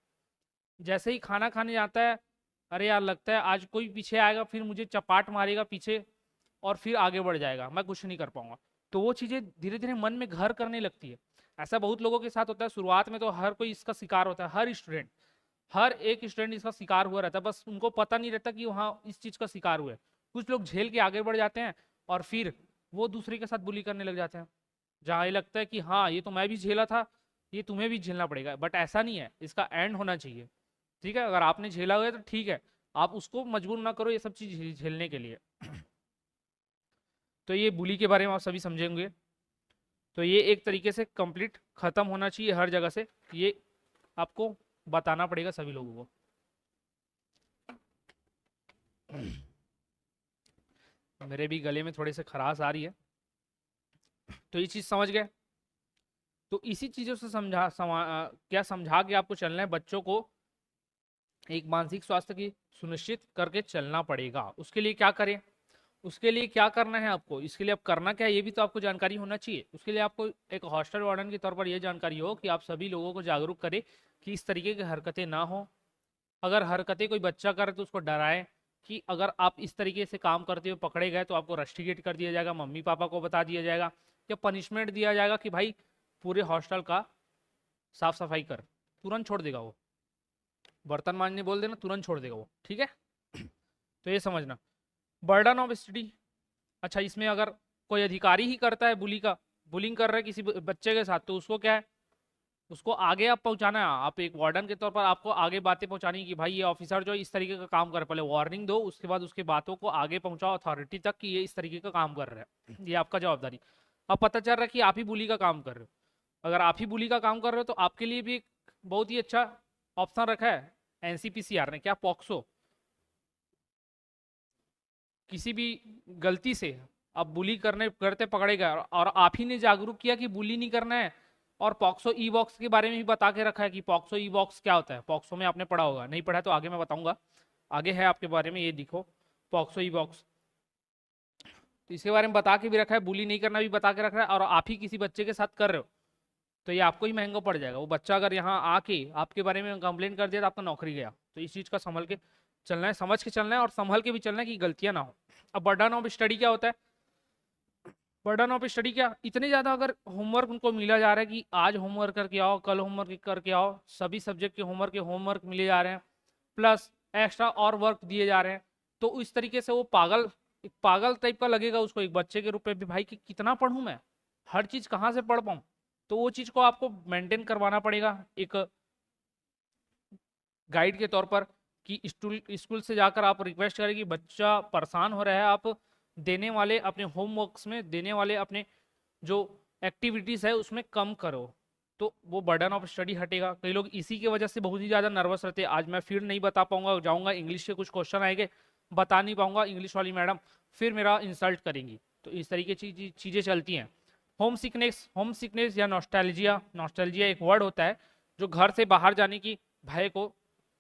S2: जैसे ही खाना खाने जाता है, अरे यार लगता है आज कोई पीछे आएगा फिर मुझे चपाट मारेगा पीछे और फिर आगे बढ़ जाएगा, मैं कुछ नहीं कर पाऊंगा। तो वो चीज़ें धीरे धीरे मन में घर करने लगती है। ऐसा बहुत लोगों के साथ होता है, शुरुआत में तो हर कोई इसका शिकार होता है, हर स्टूडेंट, हर एक स्टूडेंट इसका शिकार हुआ रहता है, बस उनको पता नहीं रहता कि वहाँ इस चीज़ का शिकार हुआ है। कुछ लोग झेल के आगे बढ़ जाते हैं और फिर वो दूसरे के साथ बुली करने लग जाते हैं, जहाँ ये लगता है कि हाँ ये तो मैं भी झेला था, ये तुम्हें भी झेलना पड़ेगा, बट ऐसा नहीं है, इसका एंड होना चाहिए। ठीक है, अगर आपने झेला हुआ है तो ठीक है, आप उसको मजबूर ना करो ये सब चीज़ झेलने के लिए। तो ये बुली के बारे में आप सभी समझेंगे। तो ये एक तरीके से कंप्लीट खत्म होना चाहिए हर जगह से, ये आपको बताना पड़ेगा सभी लोगों को। मेरे भी गले में थोड़े से खराश आ रही है, तो ये चीज़ समझ गए। तो इसी चीज़ों से क्या समझा के आपको चलना है, बच्चों को एक मानसिक स्वास्थ्य की सुनिश्चित करके चलना पड़ेगा। उसके लिए क्या करें, उसके लिए क्या करना है आपको, इसके लिए आप करना क्या है ये भी तो आपको जानकारी होना चाहिए। उसके लिए आपको एक हॉस्टल वार्डन के तौर पर यह जानकारी हो कि आप सभी लोगों को जागरूक करें कि इस तरीके की हरकतें ना हो। अगर हरकतें कोई बच्चा करे तो उसको डराएं कि अगर आप इस तरीके से काम करते हुए पकड़े गए तो आपको रस्टिकेट कर दिया जाएगा, मम्मी पापा को बता दिया जाएगा, या पनिशमेंट दिया जाएगा कि भाई पूरे हॉस्टल का साफ सफाई कर, तुरंत छोड़ देगा वो, बर्तन मांजने बोल देना तुरंत छोड़ देगा वो। ठीक है, तो ये समझना। बर्डन ऑफ स्टडी, अच्छा इसमें अगर कोई अधिकारी ही करता है बुलिंग कर रहा है किसी बच्चे के साथ, तो उसको क्या है, उसको आगे आप पहुंचाना है। आप एक वार्डन के तौर पर आपको आगे बातें पहुंचानी कि भाई ये ऑफिसर जो इस तरीके का काम कर रहा है, पहले वार्निंग दो, उसके बाद उसके बातों को आगे पहुंचाओ अथॉरिटी तक कि ये इस तरीके का काम कर रहा है, ये आपका जवाबदारी। अब पता चल रहा है कि आप ही बुली का काम कर रहे हो, अगर आप ही बुली का काम कर रहे हो तो आपके लिए भी एक बहुत ही अच्छा ऑप्शन रखा है एनसीपीसीआर ने, क्या, पॉक्सो। किसी भी गलती से आप बुली करते पकड़े गए और आप ही ने जागरूक किया कि बुली नहीं करना है, और पॉक्सो ई बॉक्स के बारे में भी बता के रखा है कि पॉक्सो ई बॉक्स क्या होता है, पॉक्सो में आपने पढ़ा होगा, नहीं पढ़ा तो आगे मैं बताऊंगा, आगे है आपके बारे में, ये देखो पॉक्सो ई बॉक्स, तो इसके बारे में बता के भी रखा है, बुली नहीं करना भी बता के रखा है, और आप ही किसी बच्चे के साथ कर रहे हो तो ये आपको ही महंगा पड़ जाएगा। वो बच्चा अगर यहाँ आके आपके बारे में कंप्लेंट कर दिया तो आपका नौकरी गया। तो इस चीज़ का संभल के चलना है, समझ के चलना है और संभल के भी चलना है कि गलतियां ना हो। अब बर्डन ऑफ स्टडी क्या होता है, बर्डन ऑफ स्टडी क्या, इतने ज़्यादा अगर होमवर्क उनको मिला जा रहा है कि आज होमवर्क करके आओ, कल होमवर्क करके आओ, सभी सब्जेक्ट के होमवर्क मिले जा रहे हैं, प्लस एक्स्ट्रा और वर्क दिए जा रहे हैं, तो इस तरीके से वो पागल एक पागल टाइप का लगेगा उसको, एक बच्चे के रूप में भी, भाई कि कितना पढ़ूं मैं, हर चीज कहाँ से पढ़ पाऊं। तो वो चीज को आपको मेंटेन करवाना पड़ेगा एक गाइड के तौर पर, कि स्कूल से जाकर आप रिक्वेस्ट करें कि बच्चा परेशान हो रहा है, आप देने वाले अपने होमवर्क्स में, देने वाले अपने जो एक्टिविटीज़ है उसमें कम करो, तो वो बर्डन ऑफ स्टडी हटेगा। कई लोग इसी की वजह से बहुत ही ज़्यादा नर्वस रहते हैं, आज मैं फिर नहीं बता पाऊंगा, जाऊंगा इंग्लिश के कुछ क्वेश्चन आएंगे, बता नहीं पाऊंगा, इंग्लिश वाली मैडम फिर मेरा इंसल्ट करेंगी। तो इस तरीके की चीज़ें चलती हैं। होम सिकनेस या नॉस्टैल्जिया, नॉस्टैल्जिया एक वर्ड होता है जो घर से बाहर जाने की भय को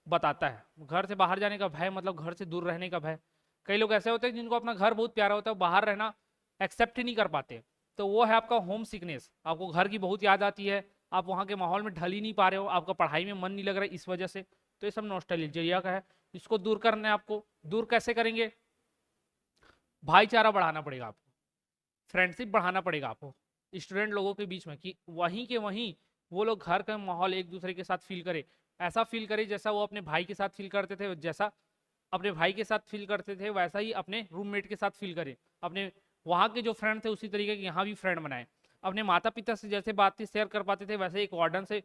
S2: बताता है। घर से बाहर जाने का भय मतलब घर से दूर रहने का भय। कई लोग ऐसे होते हैं जिनको अपना घर बहुत प्यारा होता है, बाहर रहना एक्सेप्ट ही नहीं कर पाते, तो वो है आपका होम सिकनेस। आपको घर की बहुत याद आती है, आप वहाँ के माहौल में ढल ही नहीं पा रहे हो, आपका पढ़ाई में मन नहीं लग रहा है इस वजह से, तो ये सब नॉस्टैल्जिया का है। इसको दूर करना है आपको। दूर कैसे करेंगे? भाईचारा बढ़ाना पड़ेगा आपको, फ्रेंडशिप बढ़ाना पड़ेगा आपको स्टूडेंट लोगों के बीच में, कि वहीं के वहीं वो लोग घर का माहौल एक दूसरे के साथ फील करे, ऐसा फील करे जैसा वो अपने भाई के साथ फील करते थे, जैसा अपने भाई के साथ फील करते थे वैसा ही अपने रूममेट के साथ फील करे, अपने वहाँ के जो फ्रेंड थे उसी तरीके के यहाँ भी फ्रेंड बनाए, अपने माता पिता से जैसे बातें शेयर कर पाते थे वैसे एक वार्डन से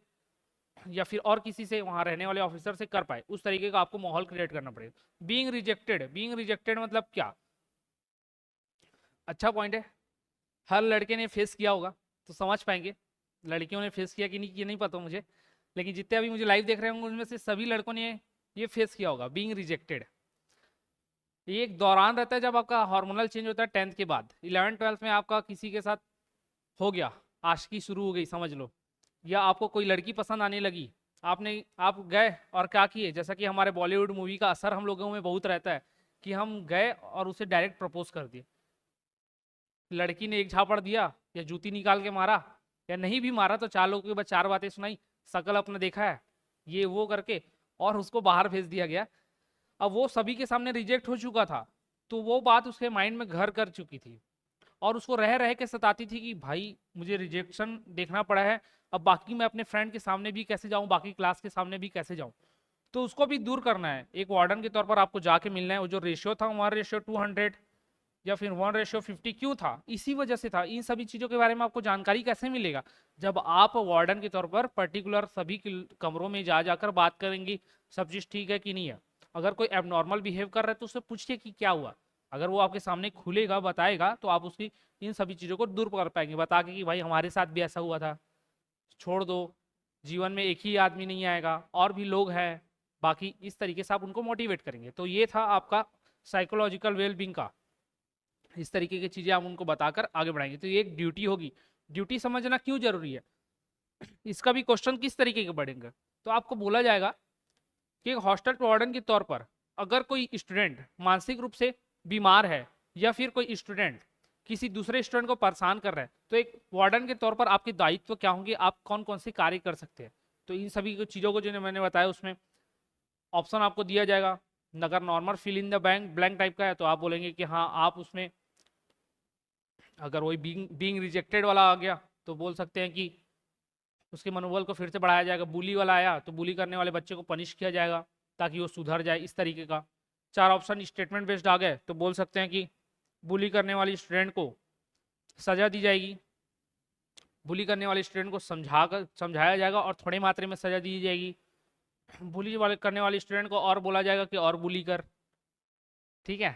S2: या फिर और किसी से, वहाँ रहने वाले ऑफिसर से कर पाए, उस तरीके का आपको माहौल क्रिएट करना पड़ेगा। बीइंग रिजेक्टेड मतलब क्या? अच्छा पॉइंट है, हर लड़के ने फेस किया होगा तो समझ पाएंगे, लड़कियों ने फेस किया कि नहीं, ये नहीं पता मुझे, लेकिन जितने अभी मुझे लाइव देख रहे होंगे उनमें से सभी लड़कों ने ये फेस किया होगा, बीइंग रिजेक्टेड। ये एक दौरान रहता है जब आपका हार्मोनल चेंज होता है 10th के बाद। 11th-12th में आपका किसी के साथ हो गया, आशिकी शुरू हो गई समझ लो, या आपको कोई लड़की पसंद आने लगी, आप गए और क्या किए, जैसा कि हमारे बॉलीवुड मूवी का असर हम लोगों में बहुत रहता है कि हम गए और उसे डायरेक्ट प्रपोज कर दिए। लड़की ने एक झापड़ दिया या जूती निकाल के मारा, या नहीं भी मारा तो चार लोगों के बाद चार बातें सुनाई, शकल अपना देखा है ये वो करके, और उसको बाहर भेज दिया गया। अब वो सभी के सामने रिजेक्ट हो चुका था, तो वो बात उसके माइंड में घर कर चुकी थी और उसको रह रह के सताती थी कि भाई मुझे रिजेक्शन देखना पड़ा है, अब बाकी मैं अपने फ्रेंड के सामने भी कैसे जाऊं, बाकी क्लास के सामने भी कैसे जाऊं। तो उसको भी दूर करना है। एक वार्डन के तौर पर आपको जाके मिलना है। वो जो रेशियो था 1:200 या फिर 1:50 क्यों था? इसी वजह से था। इन सभी चीज़ों के बारे में आपको जानकारी कैसे मिलेगा? जब आप वार्डन के तौर पर पर्टिकुलर सभी कमरों में जा जाकर बात करेंगी, सब चीज़ ठीक है कि नहीं है। अगर कोई एबनॉर्मल बिहेव कर रहा है तो उससे पूछिए कि क्या हुआ। अगर वो आपके सामने खुलेगा, बताएगा, तो आप उसकी इन सभी चीज़ों को दूर कर पाएंगे, बता के कि भाई हमारे साथ भी ऐसा हुआ था, छोड़ दो, जीवन में एक ही आदमी नहीं आएगा, और भी लोग हैं बाकी। इस तरीके से आप उनको मोटिवेट करेंगे। तो ये था आपका साइकोलॉजिकल वेलबींग का, इस तरीके की चीज़ें आप उनको बताकर आगे बढ़ाएंगे। तो ये एक ड्यूटी होगी। ड्यूटी समझना क्यों जरूरी है, इसका भी क्वेश्चन किस तरीके के बढ़ेंगे। तो आपको बोला जाएगा कि एक हॉस्टल वार्डन के तौर पर अगर कोई स्टूडेंट मानसिक रूप से बीमार है या फिर कोई स्टूडेंट किसी दूसरे स्टूडेंट को परेशान कर रहा है, तो एक वार्डन के तौर पर आपके दायित्व क्या होंगे, आप कौन कौन से कार्य कर सकते हैं। तो इन सभी चीज़ों को जो मैंने बताया उसमें ऑप्शन आपको दिया जाएगा। अगर normal fill in the blank type का है तो आप बोलेंगे कि हाँ आप उसमें, अगर वही बीइंग रिजेक्टेड वाला आ गया तो बोल सकते हैं कि उसके मनोबल को फिर से बढ़ाया जाएगा। बुली वाला आया तो बुली करने वाले बच्चे को पनिश किया जाएगा ताकि वो सुधर जाए, इस तरीके का। चार ऑप्शन स्टेटमेंट बेस्ड आ गए तो बोल सकते हैं कि बुली करने वाली स्टूडेंट को सजा दी जाएगी, बुली करने वाले स्टूडेंट को समझाया जाएगा और थोड़ी मात्रा में सजा दी जाएगी। बुली वाले करने वाले स्टूडेंट को और बोला जाएगा कि और बुली कर, ठीक है।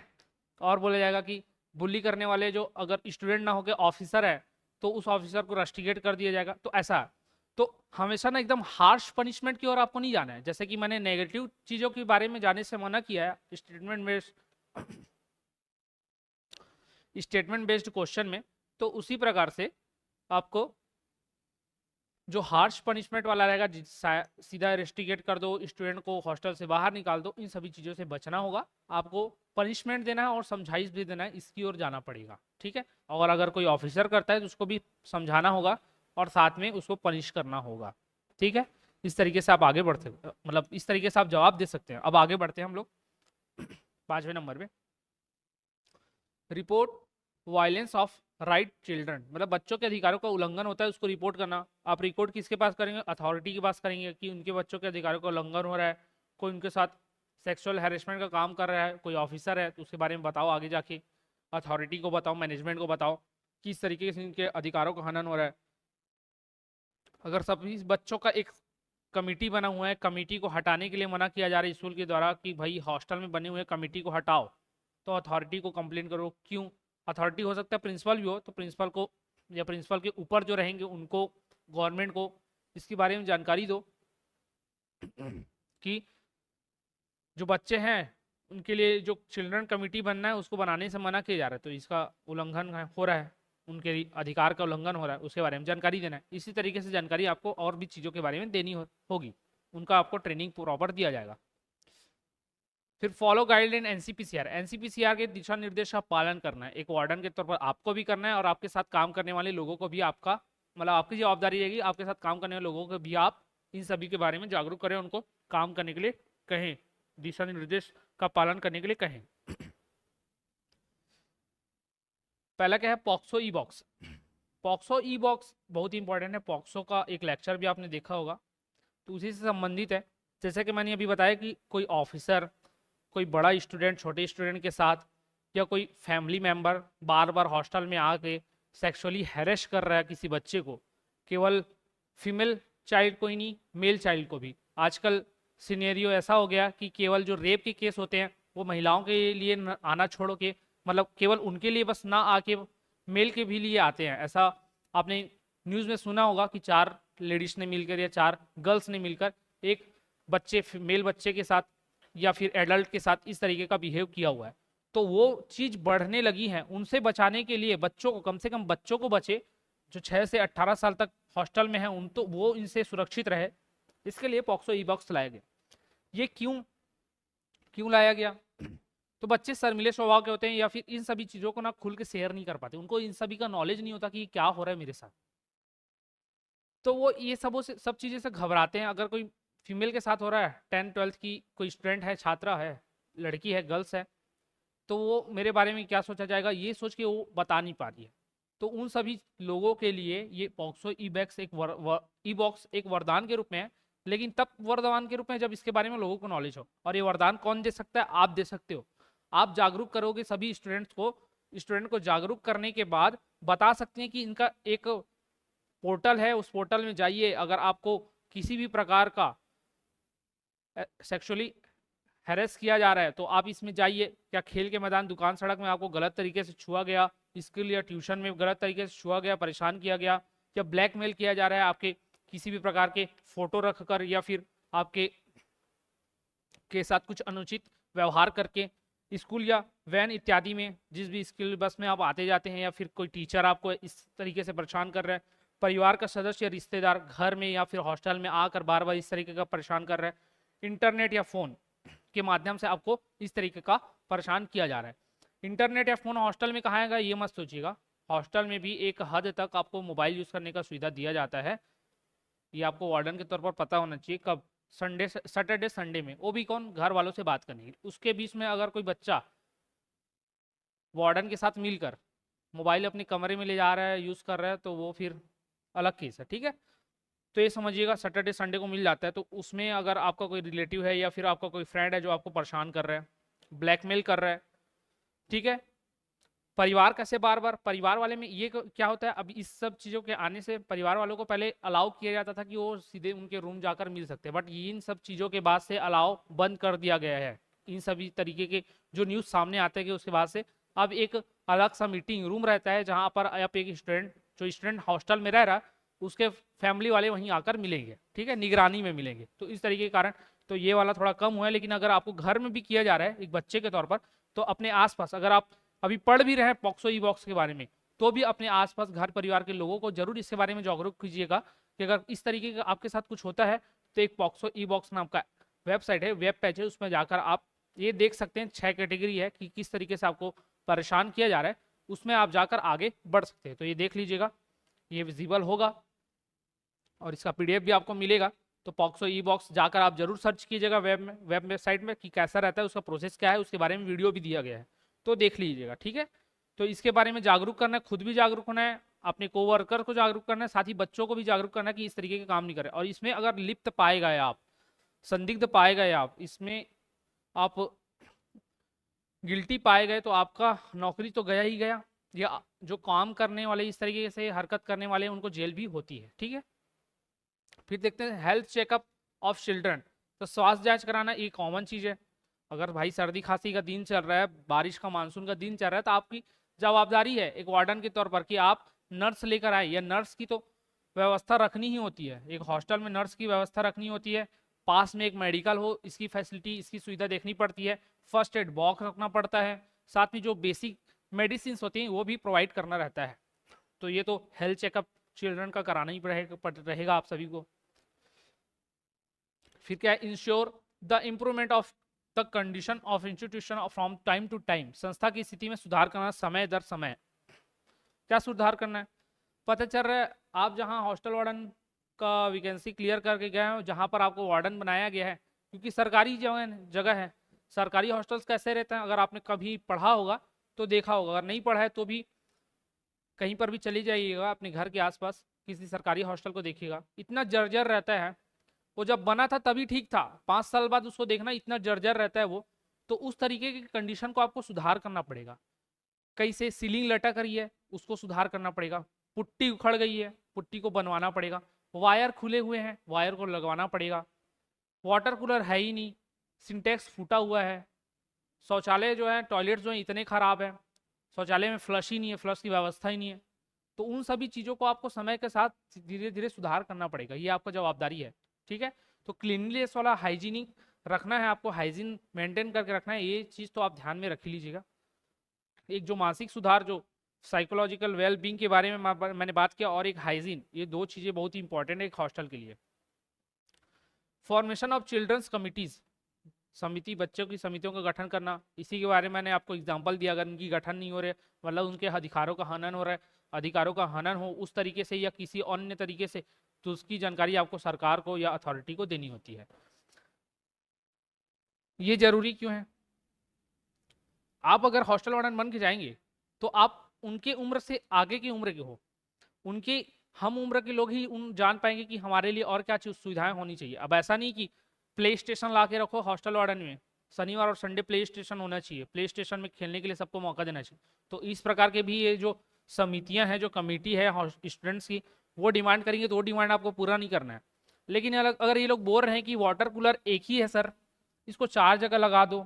S2: और बोला जाएगा कि बुली करने वाले जो अगर स्टूडेंट ना होकर ऑफिसर है तो उस ऑफिसर को रस्टिकेट कर दिया जाएगा। तो ऐसा है। तो हमेशा ना एकदम हार्श पनिशमेंट की ओर आपको नहीं जाना है। जैसे कि मैंने नेगेटिव चीज़ों के बारे में जाने से मना किया है स्टेटमेंट बेस्ड क्वेश्चन में, तो उसी प्रकार से आपको जो हार्श पनिशमेंट वाला रहेगा, सीधा रेस्टिकेट कर दो, स्टूडेंट को हॉस्टल से बाहर निकाल दो, इन सभी चीज़ों से बचना होगा। आपको पनिशमेंट देना है और समझाइश भी देना है, इसकी ओर जाना पड़ेगा, ठीक है। और अगर कोई ऑफिसर करता है तो उसको भी समझाना होगा और साथ में उसको पनिश करना होगा, ठीक है। इस तरीके से आप आगे बढ़ते, मतलब इस तरीके से आप जवाब दे सकते हैं। अब आगे बढ़ते हैं हम लोग 5वें नंबर पे, report violence of right children, मतलब बच्चों के अधिकारों का उल्लंघन होता है उसको रिपोर्ट करना। आप रिपोर्ट किसके पास करेंगे? अथॉरिटी के पास करेंगे कि उनके बच्चों के अधिकारों का उल्लंघन हो रहा है, कोई उनके साथ सेक्सुअल हैरेसमेंट का काम कर रहा है, कोई ऑफिसर है तो उसके बारे में बताओ आगे जाके। अथॉरिटी को बताओ, मैनेजमेंट को बताओ किस तरीके से इनके अधिकारों का हनन हो रहा है। अगर सभी बच्चों का एक कमेटी बना हुआ है, कमेटी को हटाने के लिए मना किया जा रहा है स्कूल के द्वारा कि भाई हॉस्टल में बने हुए कमेटी को हटाओ, तो अथॉरिटी को कंप्लेन करो। क्यों? अथॉरिटी हो सकता है प्रिंसिपल भी हो, तो प्रिंसिपल को या प्रिंसिपल के ऊपर जो रहेंगे उनको, गवर्नमेंट को इसके बारे में जानकारी दो कि जो बच्चे हैं उनके लिए जो चिल्ड्रन कमेटी बनना है उसको बनाने से मना किया जा रहा है, तो इसका उल्लंघन हो रहा है, उनके अधिकार का उल्लंघन हो रहा है, उसके बारे में जानकारी देना है। इसी तरीके से जानकारी आपको और भी चीज़ों के बारे में देनी होगी, उनका आपको ट्रेनिंग प्रॉपर दिया जाएगा। फिर फॉलो गाइडलाइन एनसीपीसीआर। एनसीपीसीआर के दिशा निर्देश का पालन करना है, एक वार्डन के तौर पर आपको भी करना है और आपके साथ काम करने वाले लोगों को भी आपका मतलब आपकी जवाबदारी रहेगी, आपके साथ काम करने वाले लोगों को भी आप इन सभी के बारे में जागरूक करें, उनको काम करने के लिए कहें, दिशा निर्देश का पालन करने के लिए कहें। पहला क्या है? POCSO e box. POCSO e box बहुत ही इंपॉर्टेंट है। पॉक्सो का एक लेक्चर भी आपने देखा होगा, तो उसी से संबंधित है। जैसे कि मैंने अभी बताया कि कोई ऑफिसर कोई बड़ा स्टूडेंट छोटे स्टूडेंट के साथ या कोई फैमिली मेंबर बार बार हॉस्टल में आके सेक्सुअली हैरेस कर रहा है किसी बच्चे को, केवल फीमेल चाइल्ड को ही नहीं, मेल चाइल्ड को भी। आजकल सिनेरियो ऐसा हो गया कि केवल जो रेप के केस होते हैं वो महिलाओं के लिए आना छोड़ो के मतलब केवल उनके लिए बस ना आके मेल के भी लिए आते हैं। ऐसा आपने न्यूज़ में सुना होगा कि 4 लेडीज ने मिलकर या 4 गर्ल्स ने मिलकर एक बच्चे मेल बच्चे के साथ या फिर एडल्ट के साथ इस तरीके का बिहेव किया हुआ है। तो वो चीज़ बढ़ने लगी है, उनसे बचाने के लिए बच्चों को, कम से कम बच्चों को बचे जो 6 से 18 साल तक हॉस्टल में हैं, उन तो वो इनसे सुरक्षित रहे, इसके लिए पॉक्सो ई बॉक्स लाया गया। ये क्यों लाया गया? तो बच्चे शर्मीले स्वभाव के होते हैं या फिर इन सभी चीज़ों को ना खुल के शेयर नहीं कर पाते, उनको इन सभी का नॉलेज नहीं होता कि क्या हो रहा है मेरे साथ, तो वो ये सब चीज़ें से घबराते हैं। अगर कोई फीमेल के साथ हो रहा है, 10-12 की कोई स्टूडेंट है, छात्रा है, लड़की है, गर्ल्स है, तो वो मेरे बारे में क्या सोचा जाएगा, ये सोच के वो बता नहीं पा रही है। तो उन सभी लोगों के लिए ये पॉक्सो ई बॉक्स एक वरदान के रूप में है, लेकिन तब वरदान के रूप में जब इसके बारे में लोगों को नॉलेज हो। और ये वरदान कौन दे सकता है? आप दे सकते हो। आप जागरूक करोगे सभी स्टूडेंट को जागरूक करने के बाद बता सकते हैं कि इनका एक पोर्टल है, उस पोर्टल में जाइए। अगर आपको किसी भी प्रकार का सेक्सुअली हैरेस किया जा रहा है तो आप इसमें जाइए। क्या खेल के मैदान, दुकान, सड़क में आपको गलत तरीके से छुआ गया, स्कूल या ट्यूशन में गलत तरीके से छुआ गया, परेशान किया गया, या ब्लैकमेल किया जा रहा है आपके किसी भी प्रकार के फोटो रखकर या फिर आपके के साथ कुछ अनुचित व्यवहार करके, स्कूल या वैन इत्यादि में, जिस भी स्कूल बस में आप आते जाते हैं, या फिर कोई टीचर आपको इस तरीके से परेशान कर रहा है, परिवार का सदस्य या रिश्तेदार घर में या फिर हॉस्टल में आकर बार बार इस तरीके का परेशान कर रहा है, इंटरनेट या फ़ोन के माध्यम से आपको इस तरीके का परेशान किया जा रहा है। इंटरनेट या फ़ोन हॉस्टल में कहाँ आएगा ये मत सोचिएगा, हॉस्टल में भी एक हद तक आपको मोबाइल यूज़ करने का सुविधा दिया जाता है। ये आपको वार्डन के तौर पर पता होना चाहिए। कब? सैटरडे संडे में, वो भी कौन? घर वालों से बात करने के लिए। उसके बीच में अगर कोई बच्चा वार्डन के साथ मिलकर मोबाइल अपने कमरे में ले जा रहा है, यूज़ कर रहा है, तो वो फिर अलग केस है, ठीक है। तो ये समझिएगा सैटरडे संडे को मिल जाता है। तो उसमें अगर आपका कोई रिलेटिव है या फिर आपका कोई फ्रेंड है जो आपको परेशान कर रहा है, ब्लैकमेल कर रहा है, ठीक है। परिवार कैसे बार बार, परिवार वाले में ये क्या होता है, अब इस सब चीज़ों के आने से परिवार वालों को पहले अलाउ किया जाता था कि वो सीधे उनके रूम जाकर मिल सकते हैं, बट इन सब चीज़ों के बाद से अलाउ बंद कर दिया गया है। इन सभी तरीके के जो न्यूज़ सामने आते हैं कि उसके बाद से अब एक अलग सा मीटिंग रूम रहता है जहाँ पर आप एक स्टूडेंट हॉस्टल में रह रहा है, उसके फैमिली वाले वहीं आकर मिलेंगे, ठीक है, निगरानी में मिलेंगे। तो इस तरीके के कारण तो ये वाला थोड़ा कम हुआ है। लेकिन अगर आपको घर में भी किया जा रहा है एक बच्चे के तौर पर, तो अपने आसपास, अगर आप अभी पढ़ भी रहे हैं पॉक्सो ई बॉक्स के बारे में, तो भी अपने आसपास घर परिवार के लोगों को जरूर इसके बारे में जागरूक कीजिएगा कि अगर इस तरीके का आपके साथ कुछ होता है तो एक पॉक्सो ई बॉक्स नाम का वेबसाइट है, वेब पेज है, उसमें जाकर आप ये देख सकते हैं 6 कैटेगरी है कि किस तरीके से आपको परेशान किया जा रहा है, उसमें आप जाकर आगे बढ़ सकते हैं। तो ये देख लीजिएगा, ये विजिबल होगा और इसका PDF भी आपको मिलेगा। तो पॉक्सो ई बॉक्स जाकर आप जरूर सर्च कीजिएगा वेबसाइट में कि कैसा रहता है, उसका प्रोसेस क्या है, उसके बारे में वीडियो भी दिया गया है, तो देख लीजिएगा, ठीक है। तो इसके बारे में जागरूक करना है, खुद भी जागरूक होना है, अपने कोवर्कर को जागरूक करना है, साथ ही बच्चों को भी जागरूक करना है कि इस तरीके के काम नहीं करें। और इसमें अगर लिप्त पाए गए आप, संदिग्ध पाए गए आप, इसमें आप गिल्टी पाए गए तो आपका नौकरी तो गया ही गया, या जो काम करने वाले इस तरीके से हरकत करने वाले उनको जेल भी होती है। ठीक है, फिर देखते हैं हेल्थ चेकअप ऑफ चिल्ड्रन। तो स्वास्थ्य जांच कराना एक कॉमन चीज़ है। अगर भाई सर्दी खांसी का दिन चल रहा है, बारिश का मानसून का दिन चल रहा है, तो आपकी जवाबदारी है एक वार्डन के तौर पर कि आप नर्स लेकर आए, या नर्स की तो व्यवस्था रखनी ही होती है, एक हॉस्टल में नर्स की व्यवस्था रखनी होती है, पास में एक मेडिकल हो, इसकी फैसिलिटी इसकी सुविधा देखनी पड़ती है, फर्स्ट एड बॉक्स रखना पड़ता है, साथ में जो बेसिक मेडिसिन होती हैं वो भी प्रोवाइड करना रहता है। तो ये तो हेल्थ चेकअप चिल्ड्रन का कराना ही रहेगा आप सभी को। फिर क्या है, ensure the improvement of the condition of institution from time to time. संस्था की स्थिति में सुधार करना समय दर समय। क्या सुधार करना है, पता चल रहा है आप जहां हॉस्टल वार्डन का वैकेंसी क्लियर करके गए हो, जहां पर आपको वार्डन बनाया गया है, क्योंकि सरकारी जगह है। सरकारी हॉस्टल्स कैसे रहते हैं, अगर आपने कभी पढ़ा होगा तो देखा होगा, अगर नहीं पढ़ा है तो भी कहीं पर भी चले जाइएगा अपने घर के आसपास, किसी सरकारी हॉस्टल को देखिएगा, इतना जर्जर रहता है। वो जब बना था तभी ठीक था, 5 साल बाद उसको देखना इतना जर्जर रहता है वो। तो उस तरीके की कंडीशन को आपको सुधार करना पड़ेगा। कहीं से सीलिंग लटक रही है, उसको सुधार करना पड़ेगा। पुट्टी उखड़ गई है, पुट्टी को बनवाना पड़ेगा। वायर खुले हुए हैं, वायर को लगवाना पड़ेगा। वाटर कूलर है ही नहीं, सिंटेक्स फूटा हुआ है। शौचालय जो है, टॉयलेट जो है इतने खराब है, शौचालय में फ्लश ही नहीं है, फ्लश की व्यवस्था ही नहीं है। तो उन सभी चीज़ों को आपको समय के साथ धीरे धीरे सुधार करना पड़ेगा, ये आपका जवाबदारी है। ठीक है, तो क्लीनलीनेस वाला हाइजीनिक रखना है आपको, हाइजीन मेंटेन करके रखना है, ये चीज़ तो आप ध्यान में रख लीजिएगा। एक जो मानसिक सुधार, जो साइकोलॉजिकल वेल बींग के बारे में मैंने बात किया, और एक हाइजीन, ये दो चीज़ें बहुत ही इंपॉर्टेंट है एक हॉस्टल के लिए। फॉर्मेशन ऑफ चिल्ड्रंस कमिटीज, समिति, बच्चों की समितियों का गठन करना, इसी के बारे में मैंने आपको एग्जांपल दिया। अगर उनकी गठन नहीं हो रहे, मतलब उनके अधिकारों का हनन हो रहा है, अधिकारों का हनन हो उस तरीके से या किसी अन्य तरीके से, तो उसकी जानकारी आपको सरकार को या अथॉरिटी को देनी होती है। ये जरूरी क्यों है, आप अगर हॉस्टल वार्डन बन के जाएंगे तो आप उनके उम्र से आगे की उम्र के हो, उनके हम उम्र के लोग ही उन जान पाएंगे कि हमारे लिए और क्या चीज सुविधाएं होनी चाहिए। अब ऐसा नहीं कि प्ले स्टेशन ला के रखो हॉस्टल वार्डन में, शनिवार और संडे प्ले स्टेशन होना चाहिए, प्ले स्टेशन में खेलने के लिए सबको मौका देना चाहिए। तो इस प्रकार के भी ये जो समितियां हैं, जो कमेटी है स्टूडेंट्स की, वो डिमांड करेंगे तो वो डिमांड आपको पूरा नहीं करना है। लेकिन अगर ये लोग बोल रहे हैं कि वाटर कूलर एक ही है सर, इसको 4 जगह लगा दो,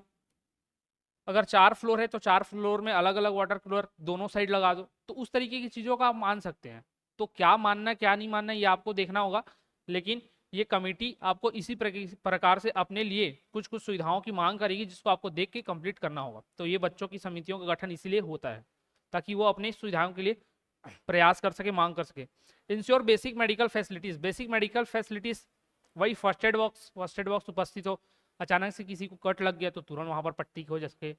S2: अगर 4 फ्लोर है तो 4 फ्लोर में अलग अलग वाटर कूलर दोनों साइड लगा दो, तो उस तरीके की चीज़ों का आप मान सकते हैं। तो क्या मानना है क्या नहीं मानना है ये आपको देखना होगा, लेकिन ये कमेटी आपको इसी प्रकार से अपने लिए कुछ कुछ सुविधाओं की मांग करेगी, जिसको आपको देख के कंप्लीट करना होगा। तो ये बच्चों की समितियों का गठन इसीलिए होता है ताकि वो अपने सुविधाओं के लिए प्रयास कर सके, मांग कर सके। Ensure basic medical facilities, basic medical facilities वही फर्स्ट एड बॉक्स उपस्थित हो। अचानक से किसी को कट लग गया तो तुरंत वहाँ पर पट्टी हो सके।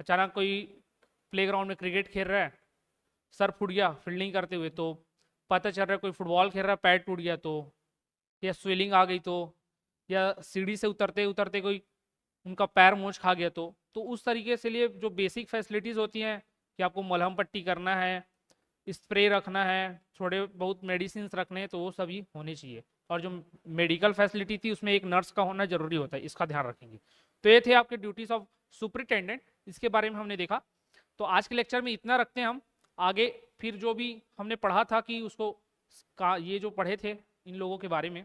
S2: अचानक कोई प्लेग्राउंड में क्रिकेट खेल रहा है, सर फूट गया फील्डिंग करते हुए, तो पता चल रहा है कोई फुटबॉल खेल रहा है पैर टूट गया तो, या स्वेलिंग आ गई तो, या सीढ़ी से उतरते उतरते कोई उनका पैर मोच खा गया तो उस तरीके से लिए जो बेसिक फैसिलिटीज़ होती हैं कि आपको मलहम पट्टी करना है, स्प्रे रखना है, थोड़े बहुत मेडिसिन रखने हैं, तो वो सभी होने चाहिए। और जो मेडिकल फैसिलिटी थी उसमें एक नर्स का होना जरूरी होता है, इसका ध्यान रखेंगे। तो ये थे आपके ड्यूटीज ऑफ सुपरिटेंडेंट, इसके बारे में हमने देखा। तो आज के लेक्चर में इतना रखते हैं हम, आगे फिर जो भी हमने पढ़ा था कि उसको ये जो पढ़े थे इन लोगों के बारे में,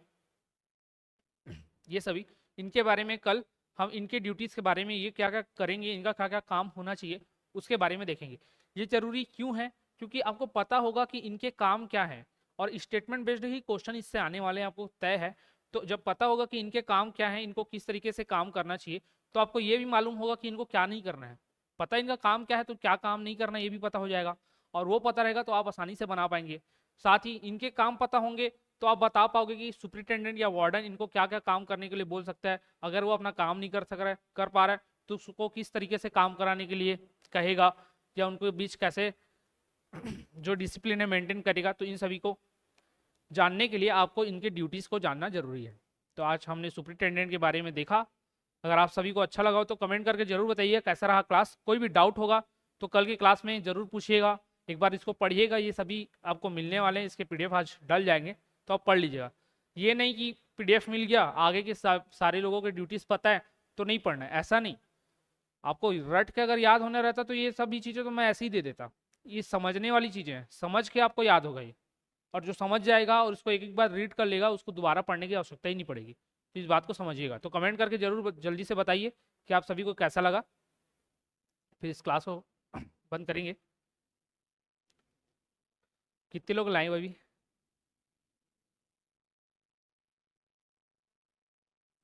S2: ये सभी इनके बारे में कल हम इनके ड्यूटीज के बारे में, ये क्या क्या करेंगे, इनका क्या क्या काम होना चाहिए, उसके बारे में देखेंगे। ये जरूरी क्यों है, क्योंकि आपको पता होगा कि इनके काम क्या है, और स्टेटमेंट बेस्ड ही क्वेश्चन इससे आने वाले हैं, आपको तय है। तो जब पता होगा कि इनके काम क्या है, इनको किस तरीके से काम करना चाहिए, तो आपको ये भी मालूम होगा कि इनको क्या नहीं करना है। पता इनका काम क्या है तो क्या काम नहीं करना है ये भी पता हो जाएगा, और वो पता रहेगा तो आप आसानी से बना पाएंगे। साथ ही इनके काम पता होंगे तो आप बता पाओगे कि सुपरिटेंडेंट या वार्डन इनको क्या क्या काम करने के लिए बोल सकता है। अगर वो अपना काम नहीं कर पा रहा है तो उसको किस तरीके से काम कराने के लिए कहेगा, या उनको बीच कैसे जो डिसिप्लिन है मेंटेन करेगा। तो इन सभी को जानने के लिए आपको इनके ड्यूटीज़ को जानना जरूरी है। तो आज हमने सुपरिटेंडेंट के बारे में देखा। अगर आप सभी को अच्छा लगा हो तो कमेंट करके जरूर बताइए कैसा रहा क्लास। कोई भी डाउट होगा तो कल की क्लास में जरूर पूछिएगा, एक बार इसको पढ़िएगा, ये सभी आपको मिलने वाले हैं, इसके PDF आज डल जाएंगे तो आप पढ़ लीजिएगा। ये नहीं कि PDF मिल गया, आगे के सारे लोगों के ड्यूटीज़ पता है तो नहीं पढ़ना है, ऐसा नहीं। आपको रट के अगर याद होने रहता तो ये सभी चीज़ें तो मैं ऐसे ही दे देता। ये समझने वाली चीज़ें हैं, समझ के आपको याद होगा ये। और जो समझ जाएगा और उसको एक एक बार रीड कर लेगा, उसको दोबारा पढ़ने की आवश्यकता ही नहीं पड़ेगी। तो इस बात को समझिएगा। तो कमेंट करके जरूर जल्दी से बताइए कि आप सभी को कैसा लगा। फिर इस क्लास को बंद करेंगे। कितने लोग लाए अभी?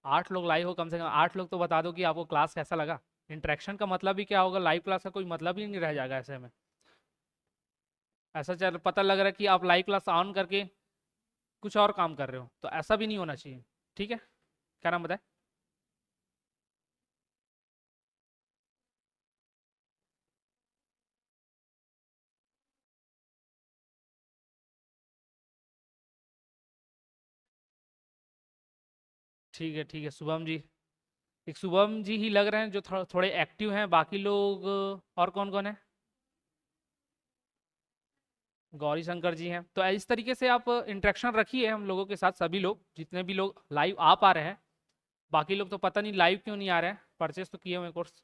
S2: 8 लोग लाइव हो, कम से कम 8 लोग तो बता दो कि आपको क्लास कैसा लगा। इंटरेक्शन का मतलब ही क्या होगा, लाइव क्लास का कोई मतलब ही नहीं रह जाएगा ऐसे में। ऐसा चल पता लग रहा है कि आप लाइव क्लास ऑन करके कुछ और काम कर रहे हो, तो ऐसा भी नहीं होना चाहिए। ठीक है, क्या नाम बताए? ठीक है ठीक है, शुभम जी। एक शुभम जी ही लग रहे हैं जो थोड़े एक्टिव हैं, बाकी लोग और कौन कौन है? गौरी शंकर जी हैं। तो इस तरीके से आप इंटरेक्शन रखिए हम लोगों के साथ, सभी लोग जितने भी लोग लाइव आ पा रहे हैं। बाकी लोग तो पता नहीं लाइव क्यों नहीं आ रहे हैं, परचेस तो किए हुए कोर्स।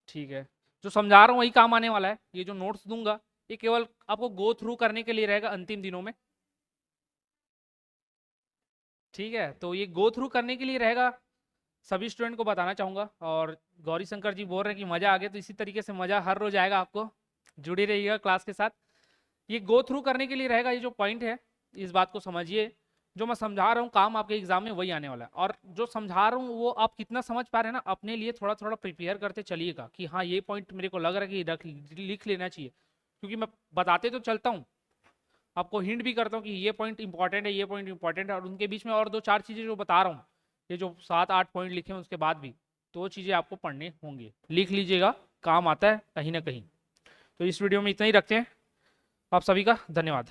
S2: ठीक है, जो समझा रहा हूँ वही काम आने वाला है। ये जो नोट्स दूंगा ये केवल आपको गो थ्रू करने के लिए रहेगा अंतिम दिनों में। ठीक है, तो ये गो थ्रू करने के लिए रहेगा, सभी स्टूडेंट को बताना चाहूँगा। और गौरी शंकर जी बोल रहे हैं कि मज़ा आ गया, तो इसी तरीके से मज़ा हर रोज आएगा आपको। जुड़े रहिएगा क्लास के साथ। ये गो थ्रू करने के लिए रहेगा, ये जो पॉइंट है इस बात को समझिए। जो मैं समझा रहा हूँ काम आपके एग्जाम में वही आने वाला है। और जो समझा रहा हूँ वो आप कितना समझ पा रहे हैं ना, अपने लिए थोड़ा थोड़ा प्रिपेयर करते चलिएगा कि हाँ ये पॉइंट मेरे को लग रहा है कि लिख लेना चाहिए। क्योंकि मैं बताते तो चलता हूँ, आपको हिंट भी करता हूँ कि ये पॉइंट इंपॉर्टेंट है, ये पॉइंट इंपॉर्टेंट है, और उनके बीच में और 2-4 चीज़ें जो बता रहा हूँ, ये जो 7-8 पॉइंट लिखे हैं उसके बाद भी तो वो चीज़ें आपको पढ़ने होंगे। लिख लीजिएगा, काम आता है कहीं ना कहीं। तो इस वीडियो में इतना ही रखते हैं। आप सभी का धन्यवाद।